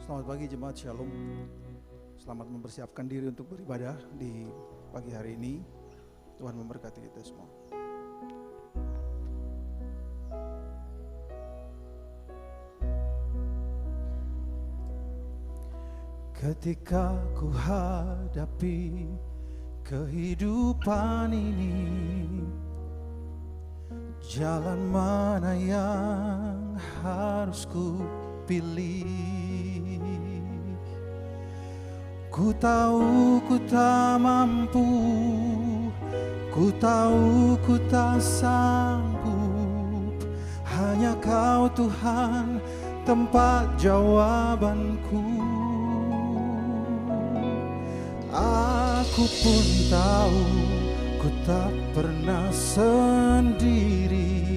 Selamat pagi jemaat Shalom. Selamat mempersiapkan diri untuk beribadah di pagi hari ini. Tuhan memberkati kita semua. Ketika ku hadapi kehidupan ini, jalan mana yang harus ku pilih? Ku tahu ku tak mampu, ku tahu ku tak sanggup. Hanya Kau Tuhan tempat jawabanku. Aku pun tahu ku tak pernah sendiri,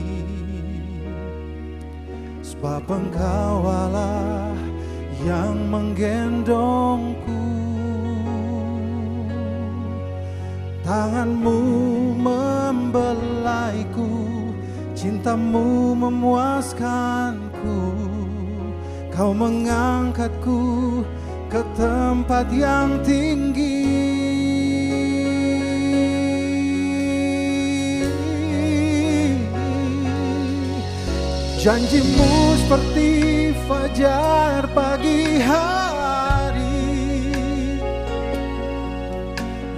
sebab Engkau Allah yang menggendongku. Tangan-Mu membelaiku, cinta-Mu memuaskanku. Kau mengangkatku ke tempat yang tinggi. Janji-Mu seperti fajar pagi hari,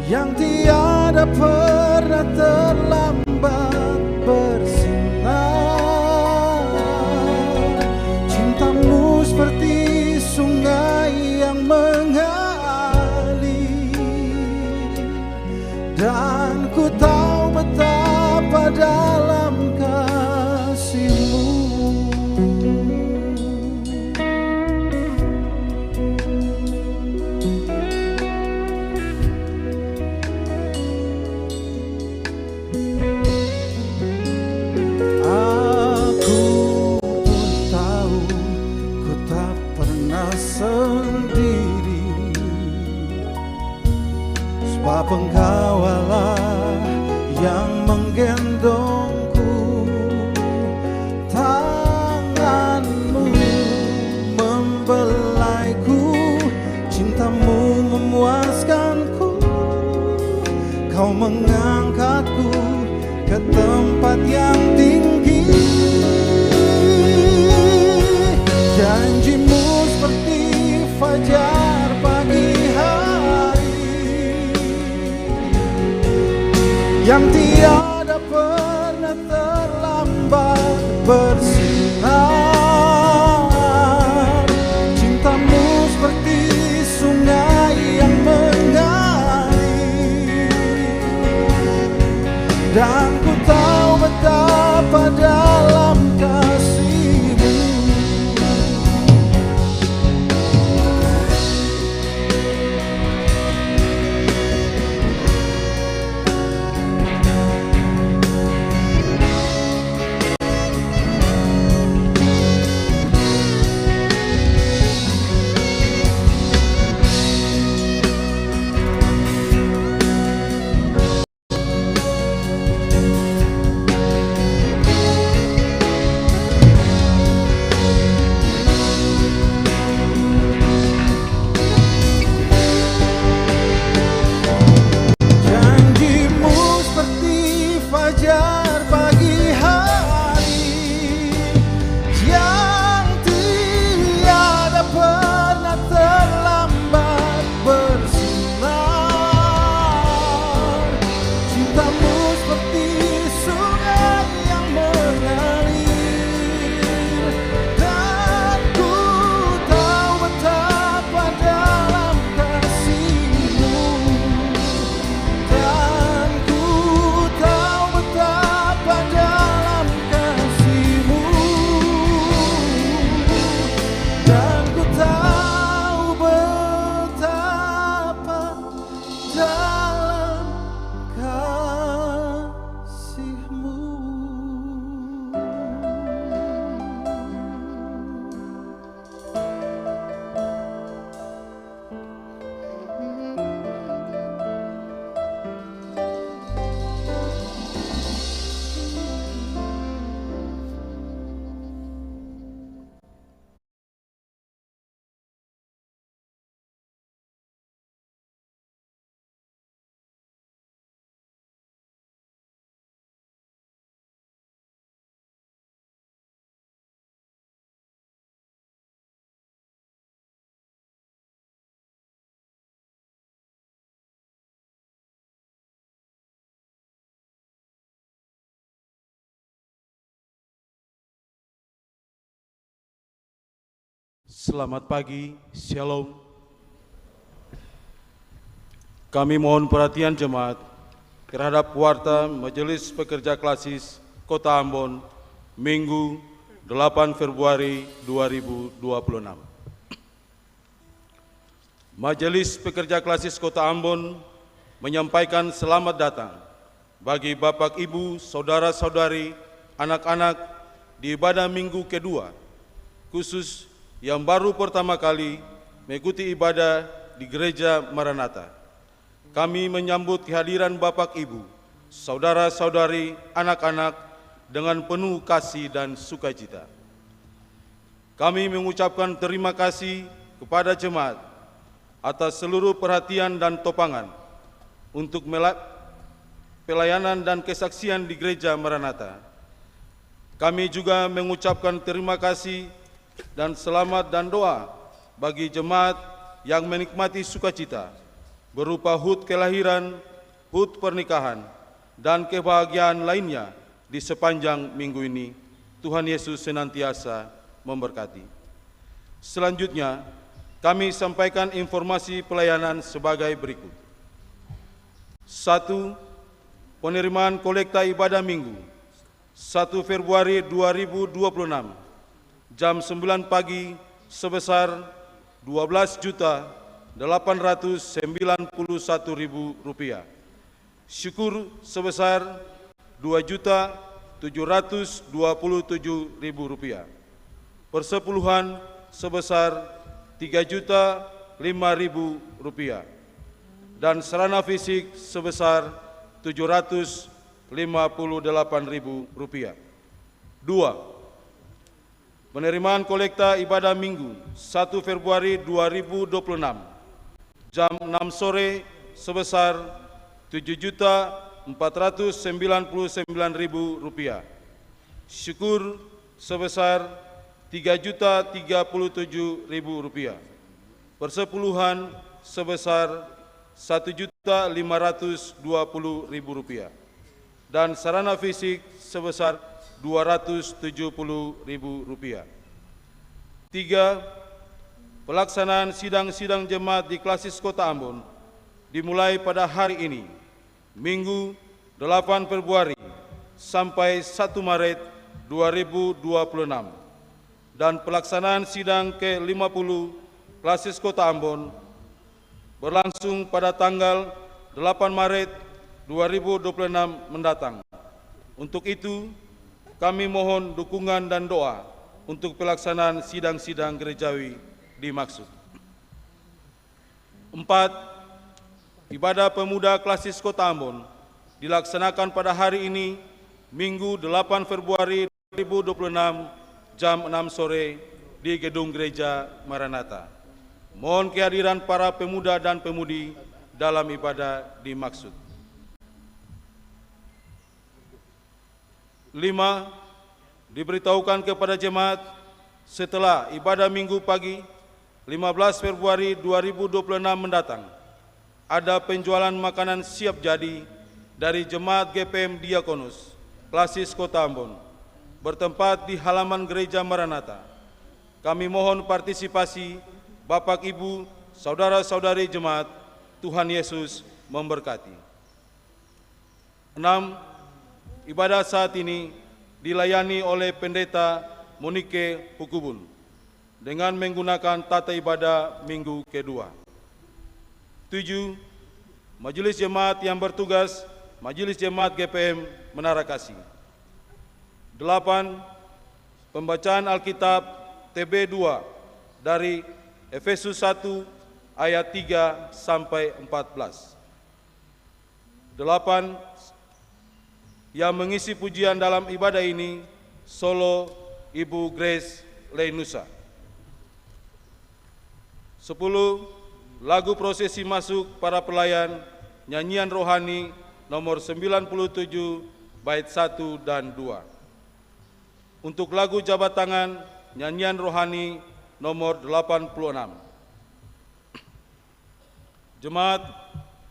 yang tiada pernah terlambat bersinar. Cinta-Mu seperti sungai yang mengalir, dan ku tahu betapa dalam kasih-Mu. Sebab Engkau Allah yang menggendongku. Tangan-Mu membelaiku, cinta-Mu memuaskanku. Kau mengangkatku ke tempat yang tinggi. Janji-Mu seperti fajar pagi hari, yang tiada pernah terlambat bersinar. Cinta-Mu seperti sungai yang mengalir, dan ku tahu betapa dalam kasih-Mu. Selamat pagi, Shalom. Kami mohon perhatian jemaat terhadap warta Majelis Pekerja Klasis Kota Ambon, Minggu 8 Februari 2026. Majelis Pekerja Klasis Kota Ambon menyampaikan selamat datang bagi Bapak, Ibu, Saudara-saudari, anak-anak di ibadah minggu kedua, khusus yang baru pertama kali mengikuti ibadah di Gereja Maranatha. Kami menyambut kehadiran Bapak, Ibu, saudara-saudari, anak-anak dengan penuh kasih dan sukacita. Kami mengucapkan terima kasih kepada jemaat atas seluruh perhatian dan topangan untuk pelayanan dan kesaksian di Gereja Maranatha. Kami juga mengucapkan terima kasih dan selamat dan doa bagi jemaat yang menikmati sukacita berupa hut kelahiran, hut pernikahan, dan kebahagiaan lainnya di sepanjang minggu ini. Tuhan Yesus senantiasa memberkati. Selanjutnya, kami sampaikan informasi pelayanan sebagai berikut. 1. Penerimaan kolekta ibadah minggu 1 Februari 2026 jam 9 pagi sebesar Rp12.891.000. Syukur sebesar Rp2.727.000. Persepuluhan sebesar Rp3.005.000 dan sarana fisik sebesar Rp758.000. 2. Penerimaan kolekta ibadah minggu 1 Februari 2026 jam 6 sore sebesar Rp7.499.000. Syukur sebesar Rp3.037.000. Persepuluhan sebesar Rp1.520.000 dan sarana fisik sebesar Rp270.000. 3. Pelaksanaan sidang-sidang jemaat di Klasis Kota Ambon dimulai pada hari ini, Minggu 8 Februari sampai 1 Maret 2026, dan pelaksanaan sidang ke-50 Klasis Kota Ambon berlangsung pada tanggal 8 Maret 2026 mendatang. Untuk itu, kami mohon dukungan dan doa untuk pelaksanaan sidang-sidang gerejawi dimaksud. 4. Ibadah Pemuda Klasis Kota Ambon dilaksanakan pada hari ini, Minggu 8 Februari 2026, jam 6 sore di Gedung Gereja Maranatha. Mohon kehadiran para pemuda dan pemudi dalam ibadah dimaksud. 5. Diberitahukan kepada jemaat setelah ibadah minggu pagi 15 Februari 2026 mendatang, ada penjualan makanan siap jadi dari jemaat GPM Diakonus Klasis Kota Ambon bertempat di halaman Gereja Maranatha. Kami mohon partisipasi Bapak, Ibu, saudara-saudari jemaat. Tuhan Yesus memberkati. 6. Ibadah saat ini dilayani oleh Pendeta Monike Pukubun dengan menggunakan tata ibadah minggu kedua. 7. Majelis Jemaat yang bertugas Majelis Jemaat GPM Menara Kasih. 8. Pembacaan Alkitab TB 2 dari Efesus 1 ayat 3 sampai 14. 8. Yang mengisi pujian dalam ibadah ini, solo Ibu Grace Leinusa. 10. Lagu prosesi masuk para pelayan, nyanyian rohani nomor 97, bait 1 dan 2. Untuk lagu jabat tangan, nyanyian rohani nomor 86. Jemaat,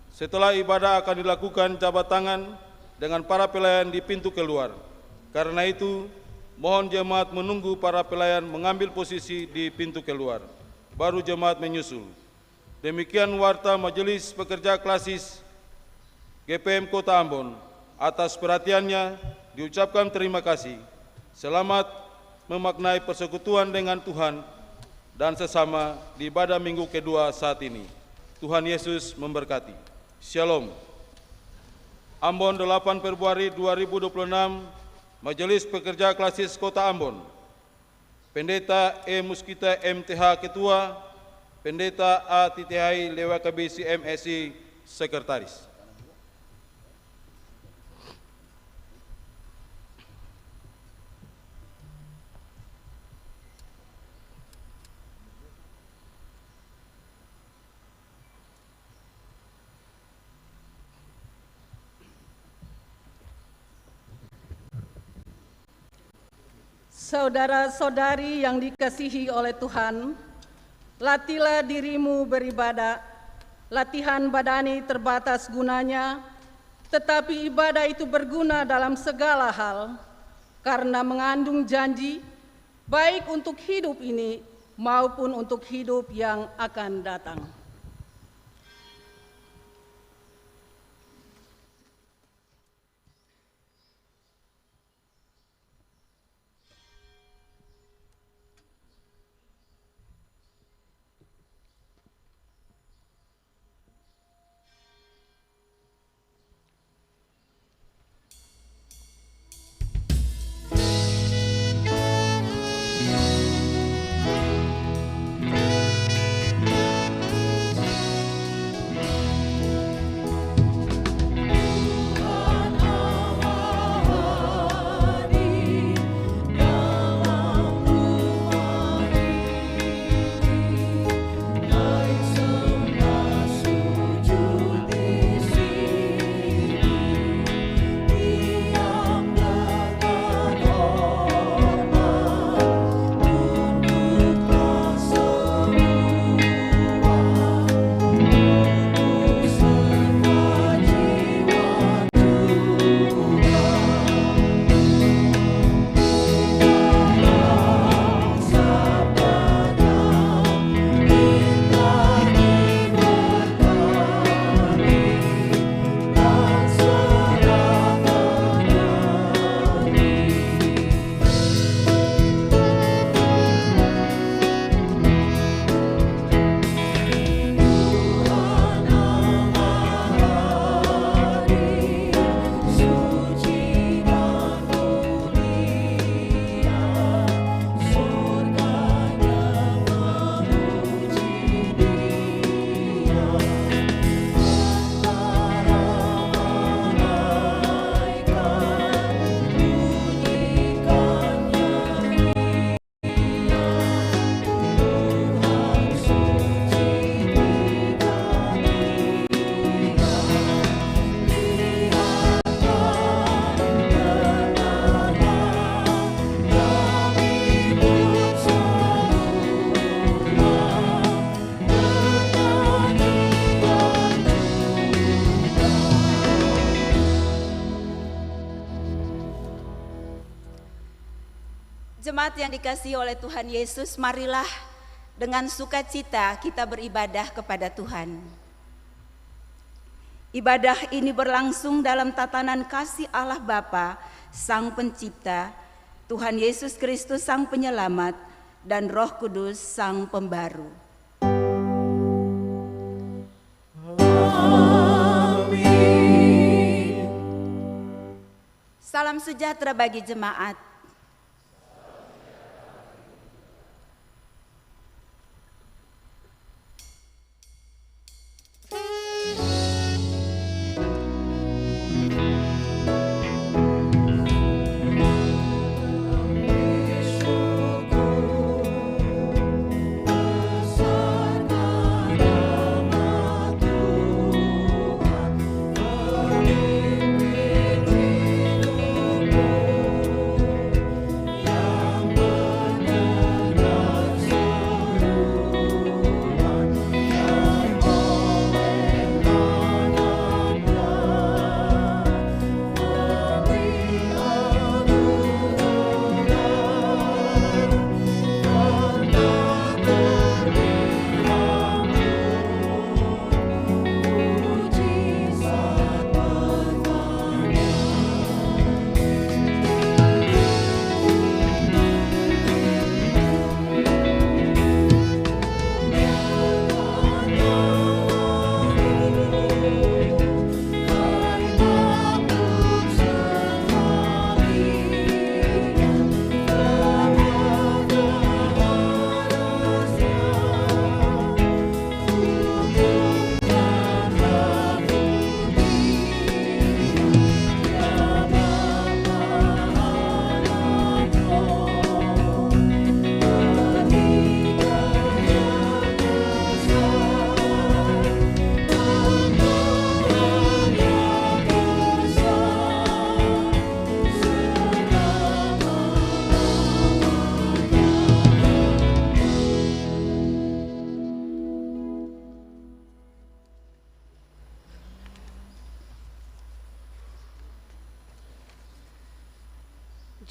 setelah ibadah akan dilakukan jabat tangan dengan para pelayan di pintu keluar. Karena itu, Mohon jemaat menunggu para pelayan mengambil posisi di pintu keluar. Baru jemaat menyusul. Demikian warta Majelis Pekerja Klasis GPM Kota Ambon. Atas perhatiannya diucapkan terima kasih. Selamat memaknai persekutuan dengan Tuhan dan sesama di ibadah minggu kedua saat ini. Tuhan Yesus memberkati. Shalom. Ambon 8 Februari 2026, Majelis Pekerja Klasis Kota Ambon. Pendeta E. Muskita MTH Ketua, Pendeta A. Titihai Lewa KBC MSI Sekretaris. Saudara-saudari yang dikasihi oleh Tuhan, latihlah dirimu beribadah. Latihan badani terbatas gunanya, tetapi ibadah itu berguna dalam segala hal, karena mengandung janji, baik untuk hidup ini maupun untuk hidup yang akan datang. Jemaat yang dikasihi oleh Tuhan Yesus, marilah dengan sukacita kita beribadah kepada Tuhan. Ibadah ini berlangsung dalam tatanan kasih Allah Bapa, Sang Pencipta, Tuhan Yesus Kristus Sang Penyelamat, dan Roh Kudus Sang Pembaru. Amin. Salam sejahtera bagi jemaat.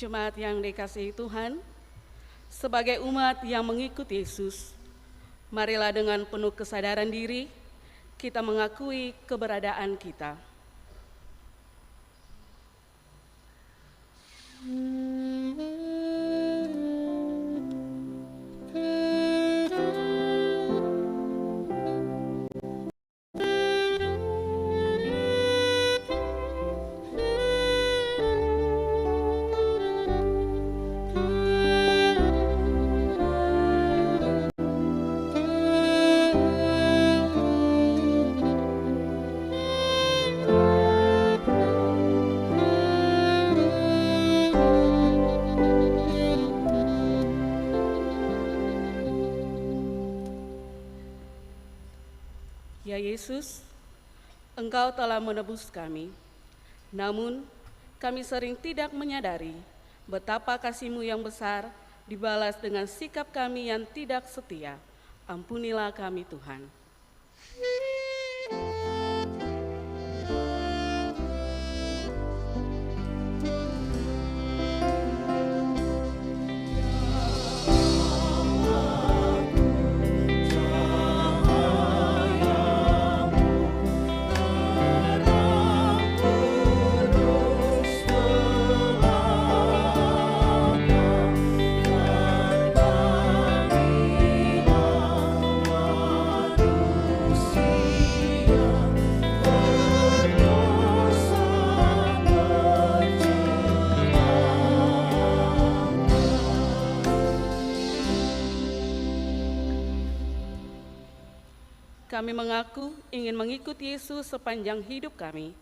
Jemaat yang dikasihi Tuhan, sebagai umat yang mengikuti Yesus, marilah dengan penuh kesadaran diri kita mengakui keberadaan kita. Ya Yesus, Engkau telah menebus kami, namun kami sering tidak menyadari betapa kasih-Mu yang besar dibalas dengan sikap kami yang tidak setia. Ampunilah kami Tuhan. Kami mengaku ingin mengikuti Yesus sepanjang hidup kami,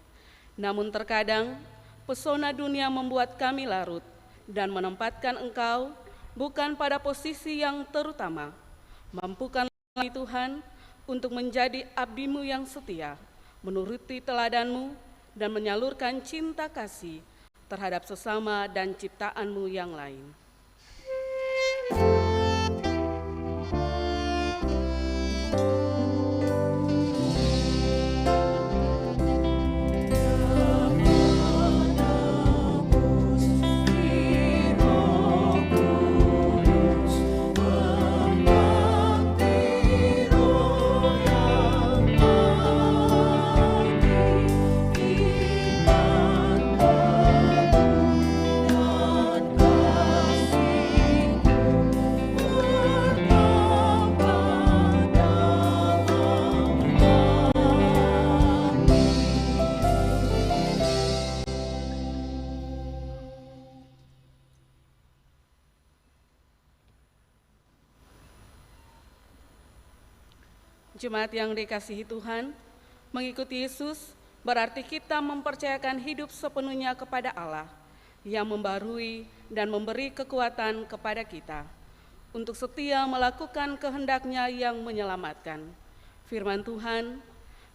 namun terkadang pesona dunia membuat kami larut dan menempatkan Engkau bukan pada posisi yang terutama. Mampukanlah kami Tuhan untuk menjadi abdi-Mu yang setia, menuruti teladan-Mu dan menyalurkan cinta kasih terhadap sesama dan ciptaan-Mu yang lain. Jemaat yang dikasihi Tuhan, mengikuti Yesus berarti kita mempercayakan hidup sepenuhnya kepada Allah yang membarui dan memberi kekuatan kepada kita untuk setia melakukan kehendak-Nya yang menyelamatkan. Firman Tuhan,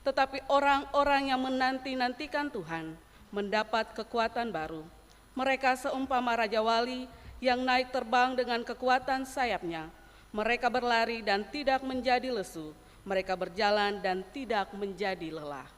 tetapi orang-orang yang menanti-nantikan Tuhan mendapat kekuatan baru. Mereka seumpama Raja Wali yang naik terbang dengan kekuatan sayapnya. Mereka berlari dan tidak menjadi lesu. Mereka berjalan dan tidak menjadi lelah.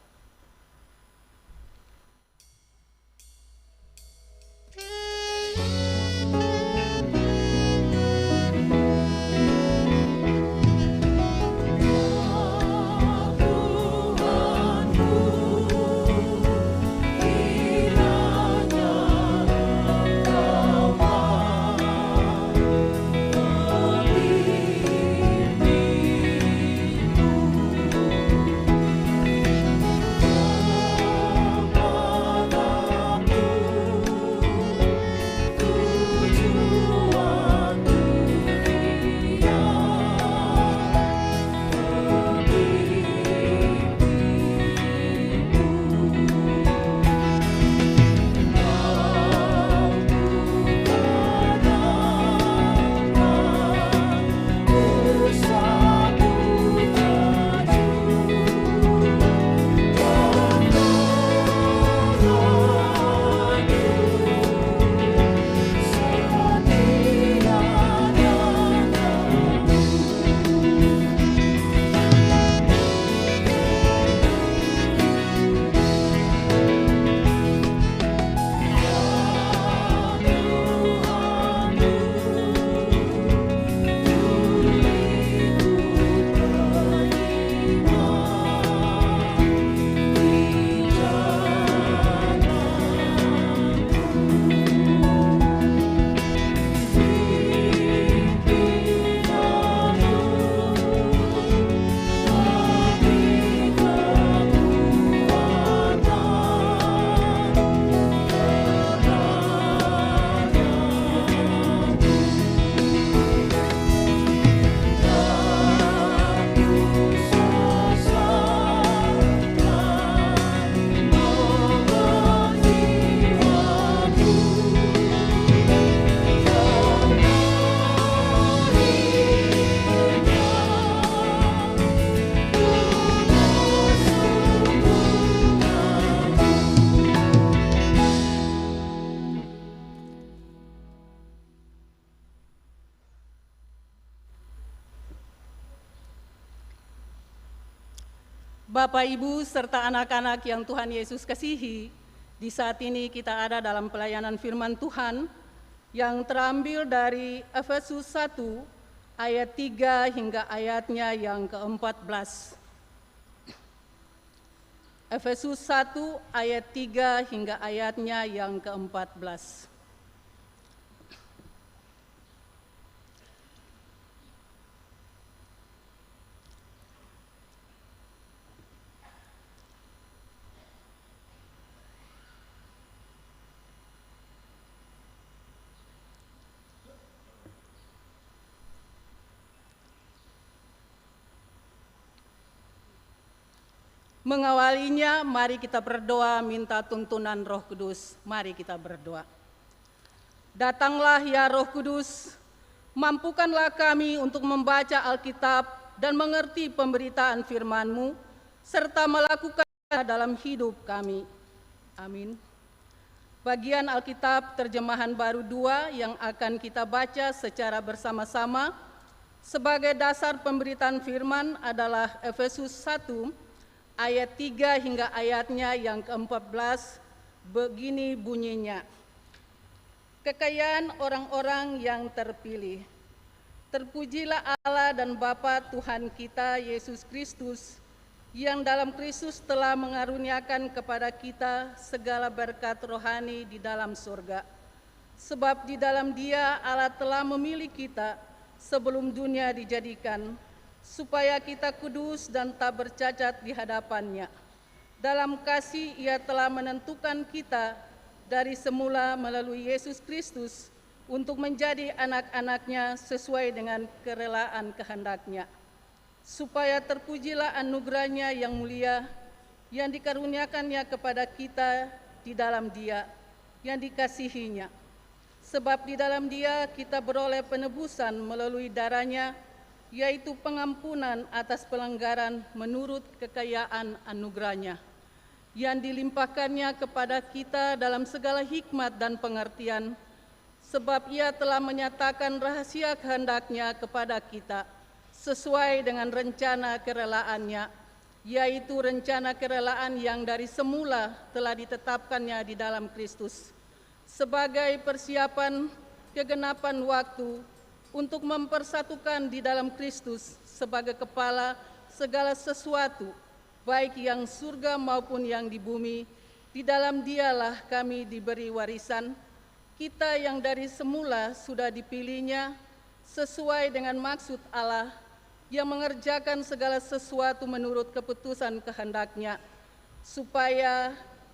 Bapak, Ibu, serta anak-anak yang Tuhan Yesus kasihi, di saat ini kita ada dalam pelayanan firman Tuhan yang terambil dari Efesus 1 ayat 3 hingga ayatnya yang ke-14. Efesus 1 ayat 3 hingga ayatnya yang ke-14. Mengawalinya, mari kita berdoa minta tuntunan Roh Kudus. Mari kita berdoa. Datanglah ya Roh Kudus, mampukanlah kami untuk membaca Alkitab dan mengerti pemberitaan firman-Mu, serta melakukannya dalam hidup kami. Amin. Bagian Alkitab terjemahan baru 2 yang akan kita baca secara bersama-sama sebagai dasar pemberitaan firman adalah Efesus 1 ayat 3 hingga ayatnya yang ke-14, begini bunyinya. Kekayaan orang-orang yang terpilih. Terpujilah Allah dan Bapa Tuhan kita Yesus Kristus, yang dalam Kristus telah mengaruniakan kepada kita segala berkat rohani di dalam surga. Sebab di dalam Dia Allah telah memilih kita sebelum dunia dijadikan, supaya kita kudus dan tak bercacat di hadapan-Nya. Dalam kasih Ia telah menentukan kita dari semula melalui Yesus Kristus untuk menjadi anak-anak-Nya sesuai dengan kerelaan kehendak-Nya, supaya terpujilah anugerah-Nya yang mulia yang dikaruniakan-Nya kepada kita di dalam Dia yang dikasihi-Nya. Sebab di dalam Dia kita beroleh penebusan melalui darah-Nya, yaitu pengampunan atas pelanggaran menurut kekayaan anugerah-Nya, yang dilimpahkan-Nya kepada kita dalam segala hikmat dan pengertian, sebab Ia telah menyatakan rahasia kehendak-Nya kepada kita, sesuai dengan rencana kerelaan-Nya, yaitu rencana kerelaan yang dari semula telah ditetapkan-Nya di dalam Kristus, sebagai persiapan kegenapan waktu, untuk mempersatukan di dalam Kristus sebagai kepala segala sesuatu, baik yang surga maupun yang di bumi. Di dalam Dialah kami diberi warisan, kita yang dari semula sudah dipilih-Nya sesuai dengan maksud Allah, yang mengerjakan segala sesuatu menurut keputusan kehendak-Nya, supaya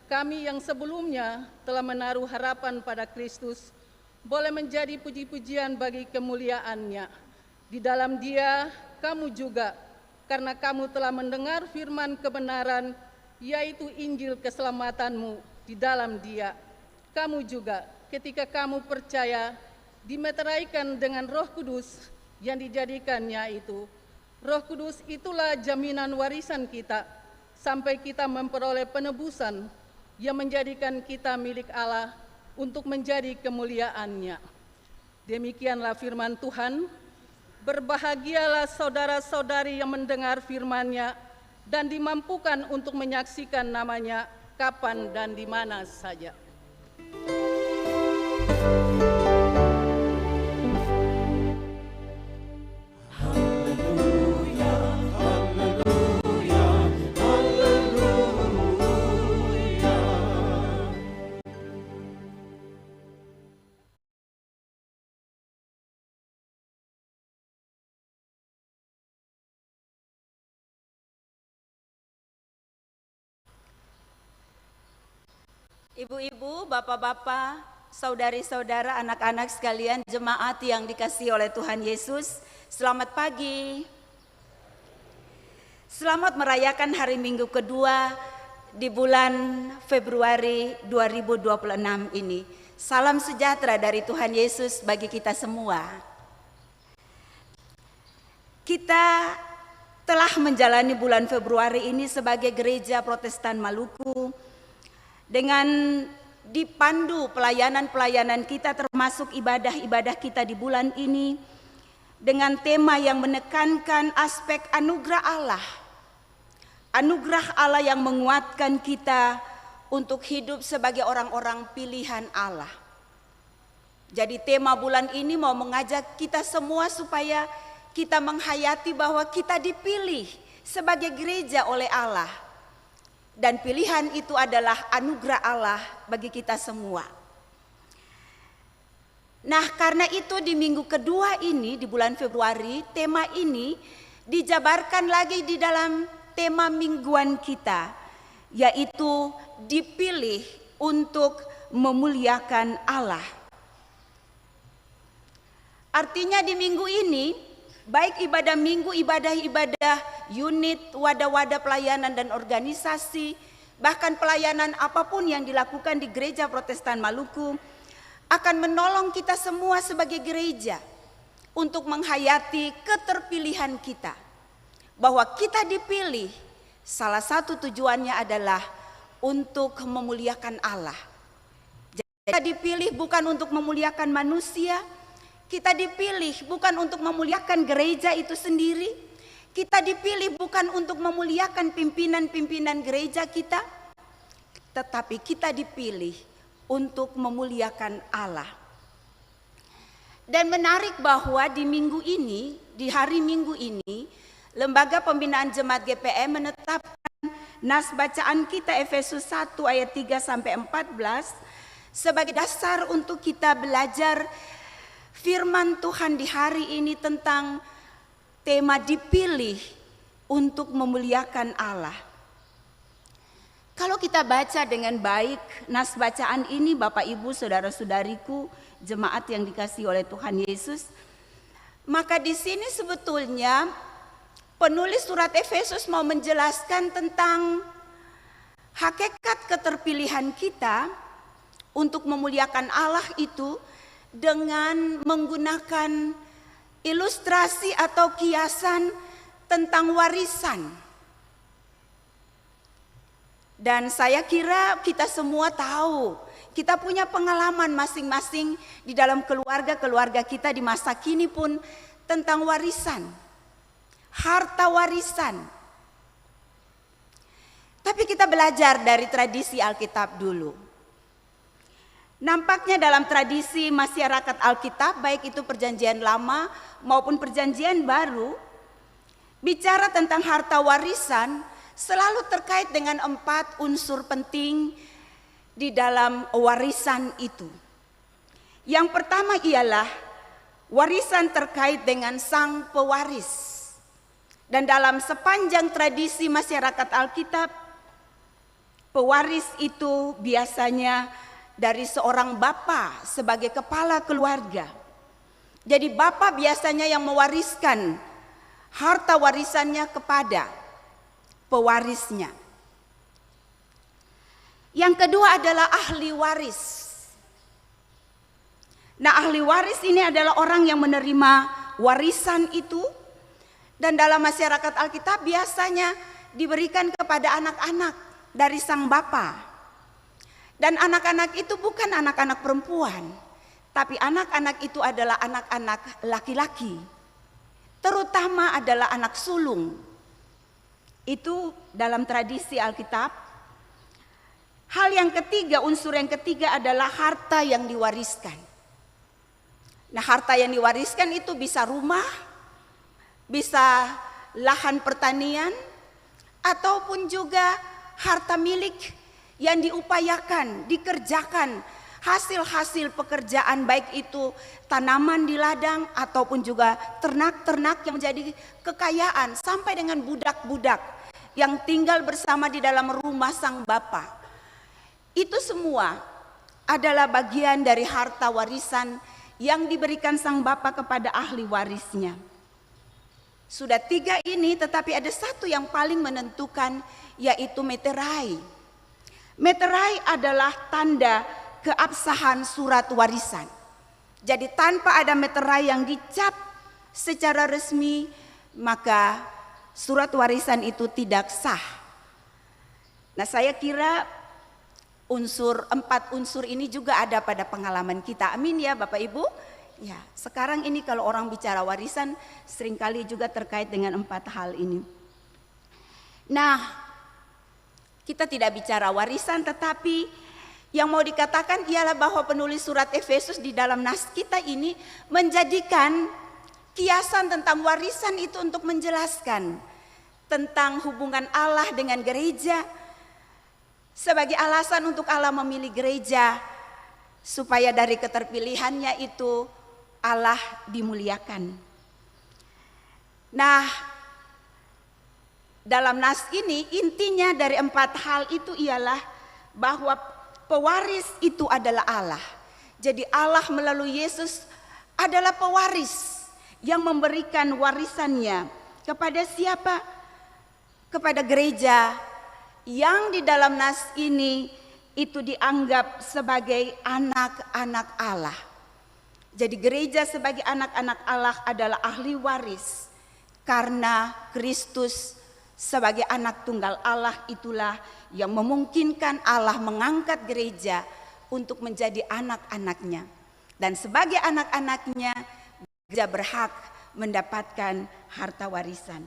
kami yang sebelumnya telah menaruh harapan pada Kristus boleh menjadi puji-pujian bagi kemuliaan-Nya. Di dalam Dia, kamu juga, karena kamu telah mendengar firman kebenaran, yaitu Injil keselamatan-Mu, di dalam Dia. Kamu juga, ketika kamu percaya, dimeteraikan dengan Roh Kudus yang dijadikan-Nya itu. Roh Kudus itulah jaminan warisan kita, sampai kita memperoleh penebusan yang menjadikan kita milik Allah, untuk menjadi kemuliaan-Nya. Demikianlah firman Tuhan. Berbahagialah saudara-saudari yang mendengar firman-Nya dan dimampukan untuk menyaksikan nama-Nya kapan dan di mana saja. Ibu-ibu, bapak-bapak, saudari-saudara, anak-anak sekalian, jemaat yang dikasihi oleh Tuhan Yesus, selamat pagi. Selamat merayakan hari Minggu kedua di bulan Februari 2026 ini. Salam sejahtera dari Tuhan Yesus bagi kita semua. Kita telah menjalani bulan Februari ini sebagai Gereja Protestan Maluku dengan dipandu pelayanan-pelayanan kita, termasuk ibadah-ibadah kita di bulan ini, dengan tema yang menekankan aspek anugerah Allah, anugerah Allah yang menguatkan kita untuk hidup sebagai orang-orang pilihan Allah. Jadi tema bulan ini mau mengajak kita semua supaya kita menghayati bahwa kita dipilih sebagai gereja oleh Allah. Dan pilihan itu adalah anugerah Allah bagi kita semua. Nah, karena itu di minggu kedua ini, di bulan Februari, tema ini dijabarkan lagi di dalam tema mingguan kita, yaitu dipilih untuk memuliakan Allah. Artinya di minggu ini, baik ibadah minggu, ibadah-ibadah, unit, wadah-wadah pelayanan dan organisasi, bahkan pelayanan apapun yang dilakukan di Gereja Protestan Maluku, akan menolong kita semua sebagai gereja untuk menghayati keterpilihan kita. Bahwa kita dipilih, salah satu tujuannya adalah untuk memuliakan Allah. Jadi kita dipilih bukan untuk memuliakan manusia, kita dipilih bukan untuk memuliakan gereja itu sendiri, kita dipilih bukan untuk memuliakan pimpinan-pimpinan gereja kita, tetapi kita dipilih untuk memuliakan Allah. Dan menarik bahwa di minggu ini, di hari Minggu ini, Lembaga Pembinaan Jemaat GPM menetapkan nas bacaan kita Efesus 1 ayat 3 sampai 14 sebagai dasar untuk kita belajar firman Tuhan di hari ini tentang tema dipilih untuk memuliakan Allah. Kalau kita baca dengan baik nas bacaan ini, Bapak Ibu, saudara-saudariku, jemaat yang dikasihi oleh Tuhan Yesus, maka di sini sebetulnya penulis surat Efesus mau menjelaskan tentang hakikat keterpilihan kita untuk memuliakan Allah itu dengan menggunakan ilustrasi atau kiasan tentang warisan. Dan saya kira kita semua tahu, kita punya pengalaman masing-masing di dalam keluarga-keluarga kita di masa kini pun tentang warisan, harta warisan. Tapi kita belajar dari tradisi Alkitab dulu. Nampaknya dalam tradisi masyarakat Alkitab, baik itu perjanjian lama maupun perjanjian baru, bicara tentang harta warisan selalu terkait dengan 4 unsur penting di dalam warisan itu. Yang pertama ialah warisan terkait dengan sang pewaris. Dan dalam sepanjang tradisi masyarakat Alkitab, pewaris itu biasanya dari seorang bapa sebagai kepala keluarga. Jadi bapa biasanya yang mewariskan harta warisannya kepada pewarisnya. Yang kedua adalah ahli waris. Nah, ahli waris ini adalah orang yang menerima warisan itu, dan dalam masyarakat Alkitab biasanya diberikan kepada anak-anak dari sang bapa. Dan anak-anak itu bukan anak-anak perempuan, tapi anak-anak itu adalah anak-anak laki-laki, terutama adalah anak sulung. Itu dalam tradisi Alkitab. Hal yang ketiga, unsur yang ketiga adalah harta yang diwariskan. Nah, harta yang diwariskan itu bisa rumah, bisa lahan pertanian, ataupun juga harta milik yang diupayakan, dikerjakan, hasil-hasil pekerjaan, baik itu tanaman di ladang ataupun juga ternak-ternak yang menjadi kekayaan, sampai dengan budak-budak yang tinggal bersama di dalam rumah sang bapa. Itu semua adalah bagian dari harta warisan yang diberikan sang bapa kepada ahli warisnya. Sudah 3 ini, tetapi ada satu yang paling menentukan, yaitu meterai. Meterai adalah tanda keabsahan surat warisan. Jadi tanpa ada meterai yang dicap secara resmi, maka surat warisan itu tidak sah. Nah, saya kira 4 unsur ini juga ada pada pengalaman kita. Amin ya Bapak Ibu. Ya, sekarang ini kalau orang bicara warisan seringkali juga terkait dengan 4 hal ini. Nah, Kita tidak bicara warisan, tetapi yang mau dikatakan ialah bahwa penulis surat Efesus di dalam nas kita ini menjadikan kiasan tentang warisan itu untuk menjelaskan tentang hubungan Allah dengan gereja sebagai alasan untuk Allah memilih gereja supaya dari keterpilihannya itu Allah dimuliakan. Nah, dalam nas ini intinya dari 4 hal itu ialah bahwa pewaris itu adalah Allah. Jadi Allah melalui Yesus adalah pewaris yang memberikan warisannya kepada siapa? Kepada gereja yang di dalam nas ini itu dianggap sebagai anak-anak Allah. Jadi gereja sebagai anak-anak Allah adalah ahli waris karena Kristus sebagai anak tunggal Allah itulah yang memungkinkan Allah mengangkat gereja untuk menjadi anak-anaknya. Dan sebagai anak-anaknya gereja berhak mendapatkan harta warisan.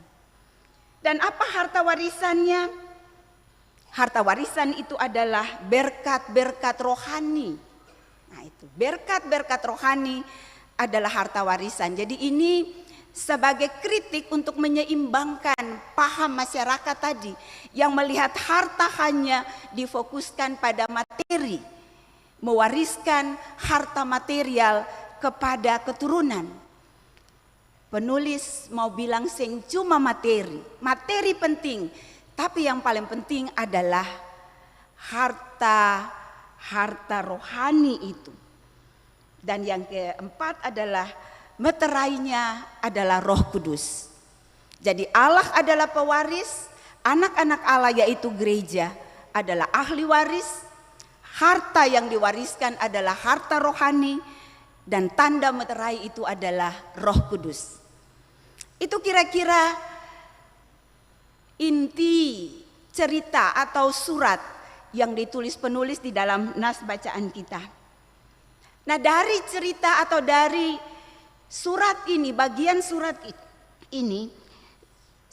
Dan apa harta warisannya? Harta warisan itu adalah berkat-berkat rohani. Nah itu, berkat-berkat rohani adalah harta warisan. Jadi ini sebagai kritik untuk menyeimbangkan paham masyarakat tadi yang melihat harta hanya difokuskan pada materi, mewariskan harta material kepada keturunan. Penulis mau bilang sing cuma materi, materi penting, tapi yang paling penting adalah harta rohani itu. Dan yang keempat adalah meterainya adalah Roh Kudus. Jadi Allah adalah pewaris, anak-anak Allah yaitu gereja adalah ahli waris, harta yang diwariskan adalah harta rohani, dan tanda meterai itu adalah Roh Kudus. Itu kira-kira inti cerita atau surat yang ditulis penulis di dalam nas bacaan kita. Nah, dari cerita atau dari surat ini, bagian surat ini,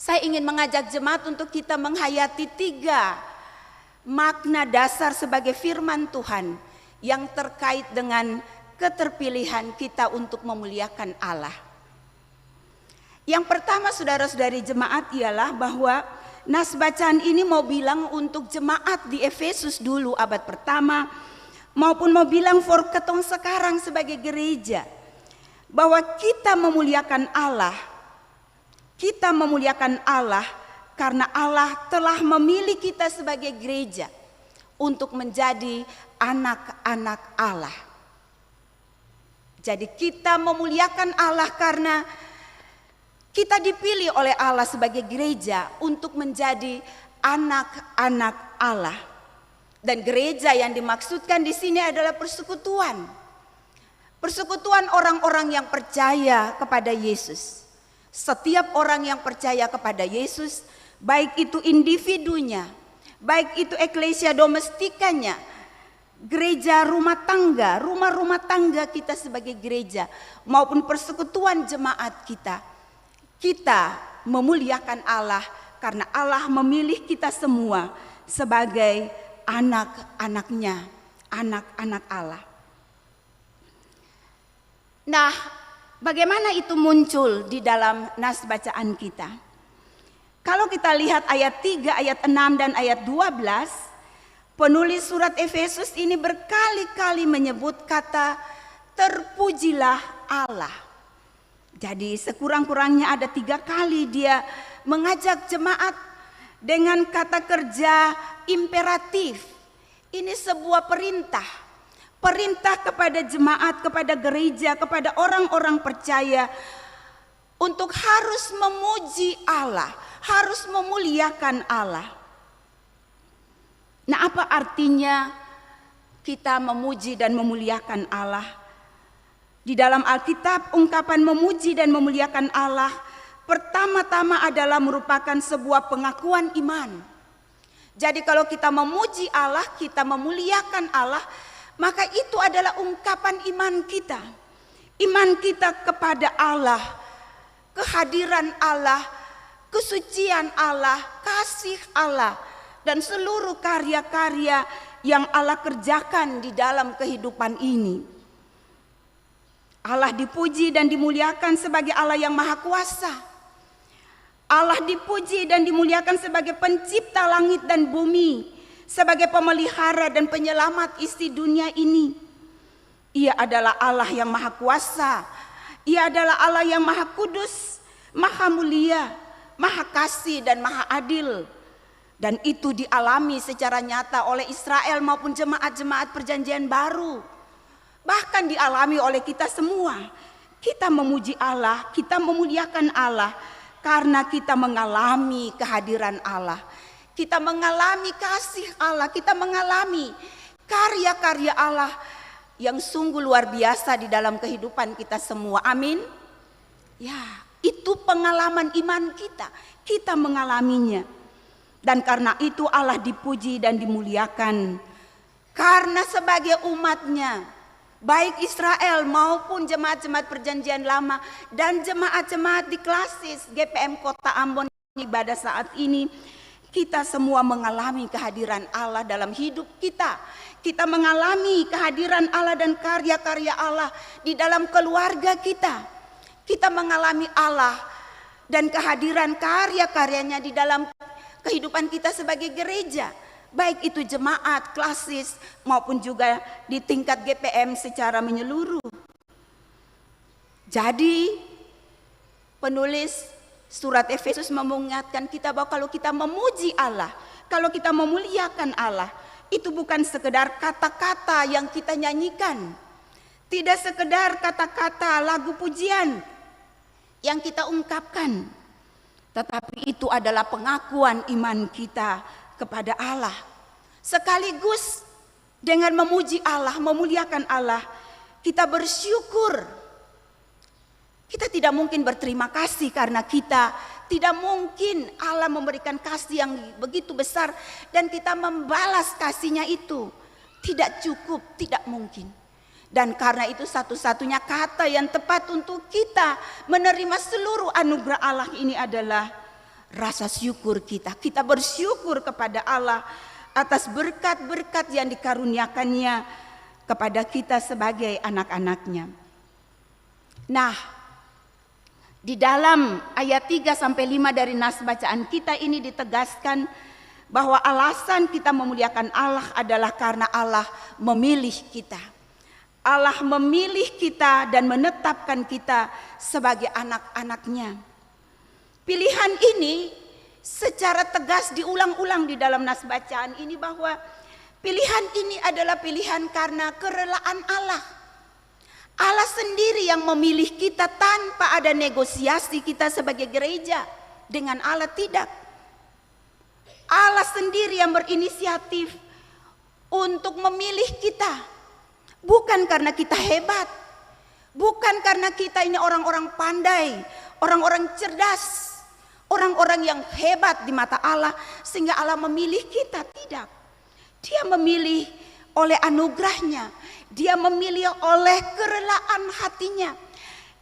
saya ingin mengajak jemaat untuk kita menghayati 3 makna dasar sebagai firman Tuhan yang terkait dengan keterpilihan kita untuk memuliakan Allah. Yang pertama, saudara-saudari jemaat, ialah bahwa nas bacaan ini mau bilang untuk jemaat di Efesus dulu abad pertama, maupun mau bilang for ketong sekarang sebagai gereja, bahwa kita memuliakan Allah. Kita memuliakan Allah karena Allah telah memilih kita sebagai gereja untuk menjadi anak-anak Allah. Jadi kita memuliakan Allah karena kita dipilih oleh Allah sebagai gereja untuk menjadi anak-anak Allah. Dan gereja yang dimaksudkan di sini adalah persekutuan. Persekutuan orang-orang yang percaya kepada Yesus. Setiap orang yang percaya kepada Yesus, baik itu individunya, baik itu eklesia domestikanya, gereja rumah tangga, rumah-rumah tangga kita sebagai gereja, maupun persekutuan jemaat kita. Kita memuliakan Allah karena Allah memilih kita semua sebagai anak-anaknya, anak-anak Allah. Nah, bagaimana itu muncul di dalam nas bacaan kita? Kalau kita lihat ayat 3, ayat 6 dan ayat 12, penulis surat Efesus ini berkali-kali menyebut kata terpujilah Allah. Jadi sekurang-kurangnya ada 3 kali dia mengajak jemaat dengan kata kerja imperatif. Ini sebuah perintah. Perintah kepada jemaat, kepada gereja, kepada orang-orang percaya untuk harus memuji Allah, harus memuliakan Allah. Nah, apa artinya kita memuji dan memuliakan Allah? Di dalam Alkitab, ungkapan memuji dan memuliakan Allah pertama-tama adalah merupakan sebuah pengakuan iman. Jadi kalau kita memuji Allah, kita memuliakan Allah, maka itu adalah ungkapan iman kita. Iman kita kepada Allah, kehadiran Allah, kesucian Allah, kasih Allah, dan seluruh karya-karya yang Allah kerjakan di dalam kehidupan ini. Allah dipuji dan dimuliakan sebagai Allah yang maha kuasa. Allah dipuji dan dimuliakan sebagai pencipta langit dan bumi, sebagai pemelihara dan penyelamat isi dunia ini. Ia adalah Allah yang maha kuasa. Ia adalah Allah yang maha kudus, maha mulia, maha kasih dan maha adil. Dan itu dialami secara nyata oleh Israel maupun jemaat-jemaat perjanjian baru. Bahkan dialami oleh kita semua. Kita memuji Allah, kita memuliakan Allah karena kita mengalami kehadiran Allah. Kita mengalami kasih Allah, kita mengalami karya-karya Allah yang sungguh luar biasa di dalam kehidupan kita semua. Amin. Ya, itu pengalaman iman kita. Kita mengalaminya. Dan karena itu Allah dipuji dan dimuliakan. Karena sebagai umatnya, baik Israel maupun jemaat-jemaat perjanjian lama dan jemaat-jemaat di Klasis GPM Kota Ambon ibadah saat ini, kita semua mengalami kehadiran Allah dalam hidup kita. Kita mengalami kehadiran Allah dan karya-karya Allah di dalam keluarga kita. Kita mengalami Allah dan kehadiran karya-karyanya di dalam kehidupan kita sebagai gereja. Baik itu jemaat, Klasis maupun juga di tingkat GPM secara menyeluruh. Jadi penulis surat Efesus mengingatkan kita bahwa kalau kita memuji Allah, kalau kita memuliakan Allah, itu bukan sekedar kata-kata yang kita nyanyikan. Tidak sekedar kata-kata lagu pujian yang kita ungkapkan. Tetapi itu adalah pengakuan iman kita kepada Allah. Sekaligus dengan memuji Allah, memuliakan Allah, kita bersyukur. Kita tidak mungkin berterima kasih karena kita tidak mungkin Allah memberikan kasih yang begitu besar dan kita membalas kasihnya itu. Tidak cukup, tidak mungkin. Dan karena itu satu-satunya kata yang tepat untuk kita menerima seluruh anugerah Allah ini adalah rasa syukur kita. Kita bersyukur kepada Allah atas berkat-berkat yang dikaruniakannya kepada kita sebagai anak-anaknya. Nah, di dalam ayat 3-5 dari nas bacaan kita ini ditegaskan bahwa alasan kita memuliakan Allah adalah karena Allah memilih kita. Allah memilih kita dan menetapkan kita sebagai anak-anaknya. Pilihan ini secara tegas diulang-ulang di dalam nas bacaan ini bahwa pilihan ini adalah pilihan karena kerelaan Allah. Allah sendiri yang memilih kita tanpa ada negosiasi kita sebagai gereja dengan Allah, tidak. Allah sendiri yang berinisiatif untuk memilih kita. Bukan karena kita hebat, bukan karena kita ini orang-orang pandai, orang-orang cerdas, orang-orang yang hebat di mata Allah sehingga Allah memilih kita, tidak. Dia memilih oleh anugerahnya, dia memilih oleh kerelaan hatinya.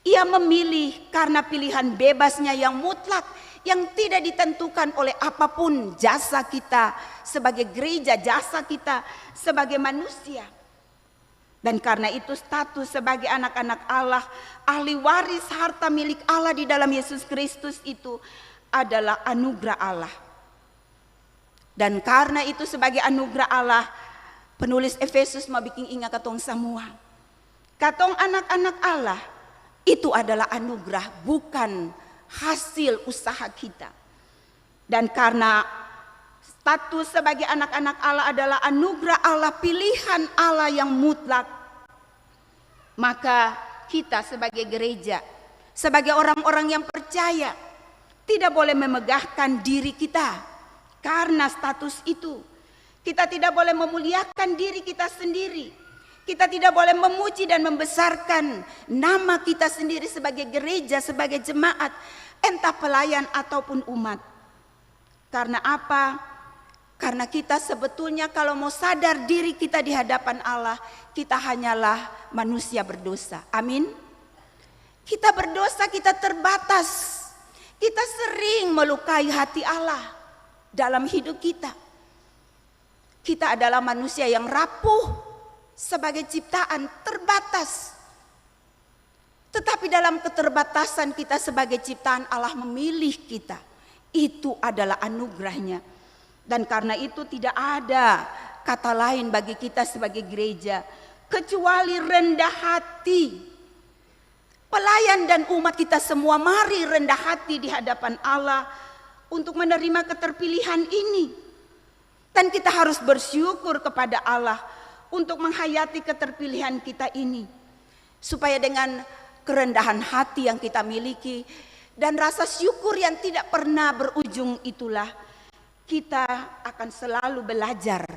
Ia memilih karena pilihan bebasnya yang mutlak, yang tidak ditentukan oleh apapun jasa kita sebagai gereja, jasa kita sebagai manusia. Dan karena itu status sebagai anak-anak Allah, ahli waris harta milik Allah di dalam Yesus Kristus itu adalah anugerah Allah. Dan karena itu sebagai anugerah Allah, penulis Efesus mau bikin ingat katong semua. Katong anak-anak Allah itu adalah anugerah, bukan hasil usaha kita. Dan karena status sebagai anak-anak Allah adalah anugerah Allah, pilihan Allah yang mutlak, maka kita sebagai gereja, sebagai orang-orang yang percaya, tidak boleh memegahkan diri kita karena status itu. Kita tidak boleh memuliakan diri kita sendiri. Kita tidak boleh memuji dan membesarkan nama kita sendiri sebagai gereja, sebagai jemaat, entah pelayan ataupun umat. Karena apa? Karena kita sebetulnya kalau mau sadar diri kita di hadapan Allah, kita hanyalah manusia berdosa. Amin. Kita berdosa, kita terbatas. Kita sering melukai hati Allah dalam hidup kita. Kita adalah manusia yang rapuh sebagai ciptaan, terbatas. Tetapi dalam keterbatasan kita sebagai ciptaan, Allah memilih kita. Itu adalah anugerahnya. Dan karena itu tidak ada kata lain bagi kita sebagai gereja kecuali rendah hati. Pelayan dan umat kita semua, mari rendah hati di hadapan Allah untuk menerima keterpilihan ini. Dan kita harus bersyukur kepada Allah untuk menghayati keterpilihan kita ini. Supaya dengan kerendahan hati yang kita miliki dan rasa syukur yang tidak pernah berujung itulah, kita akan selalu belajar.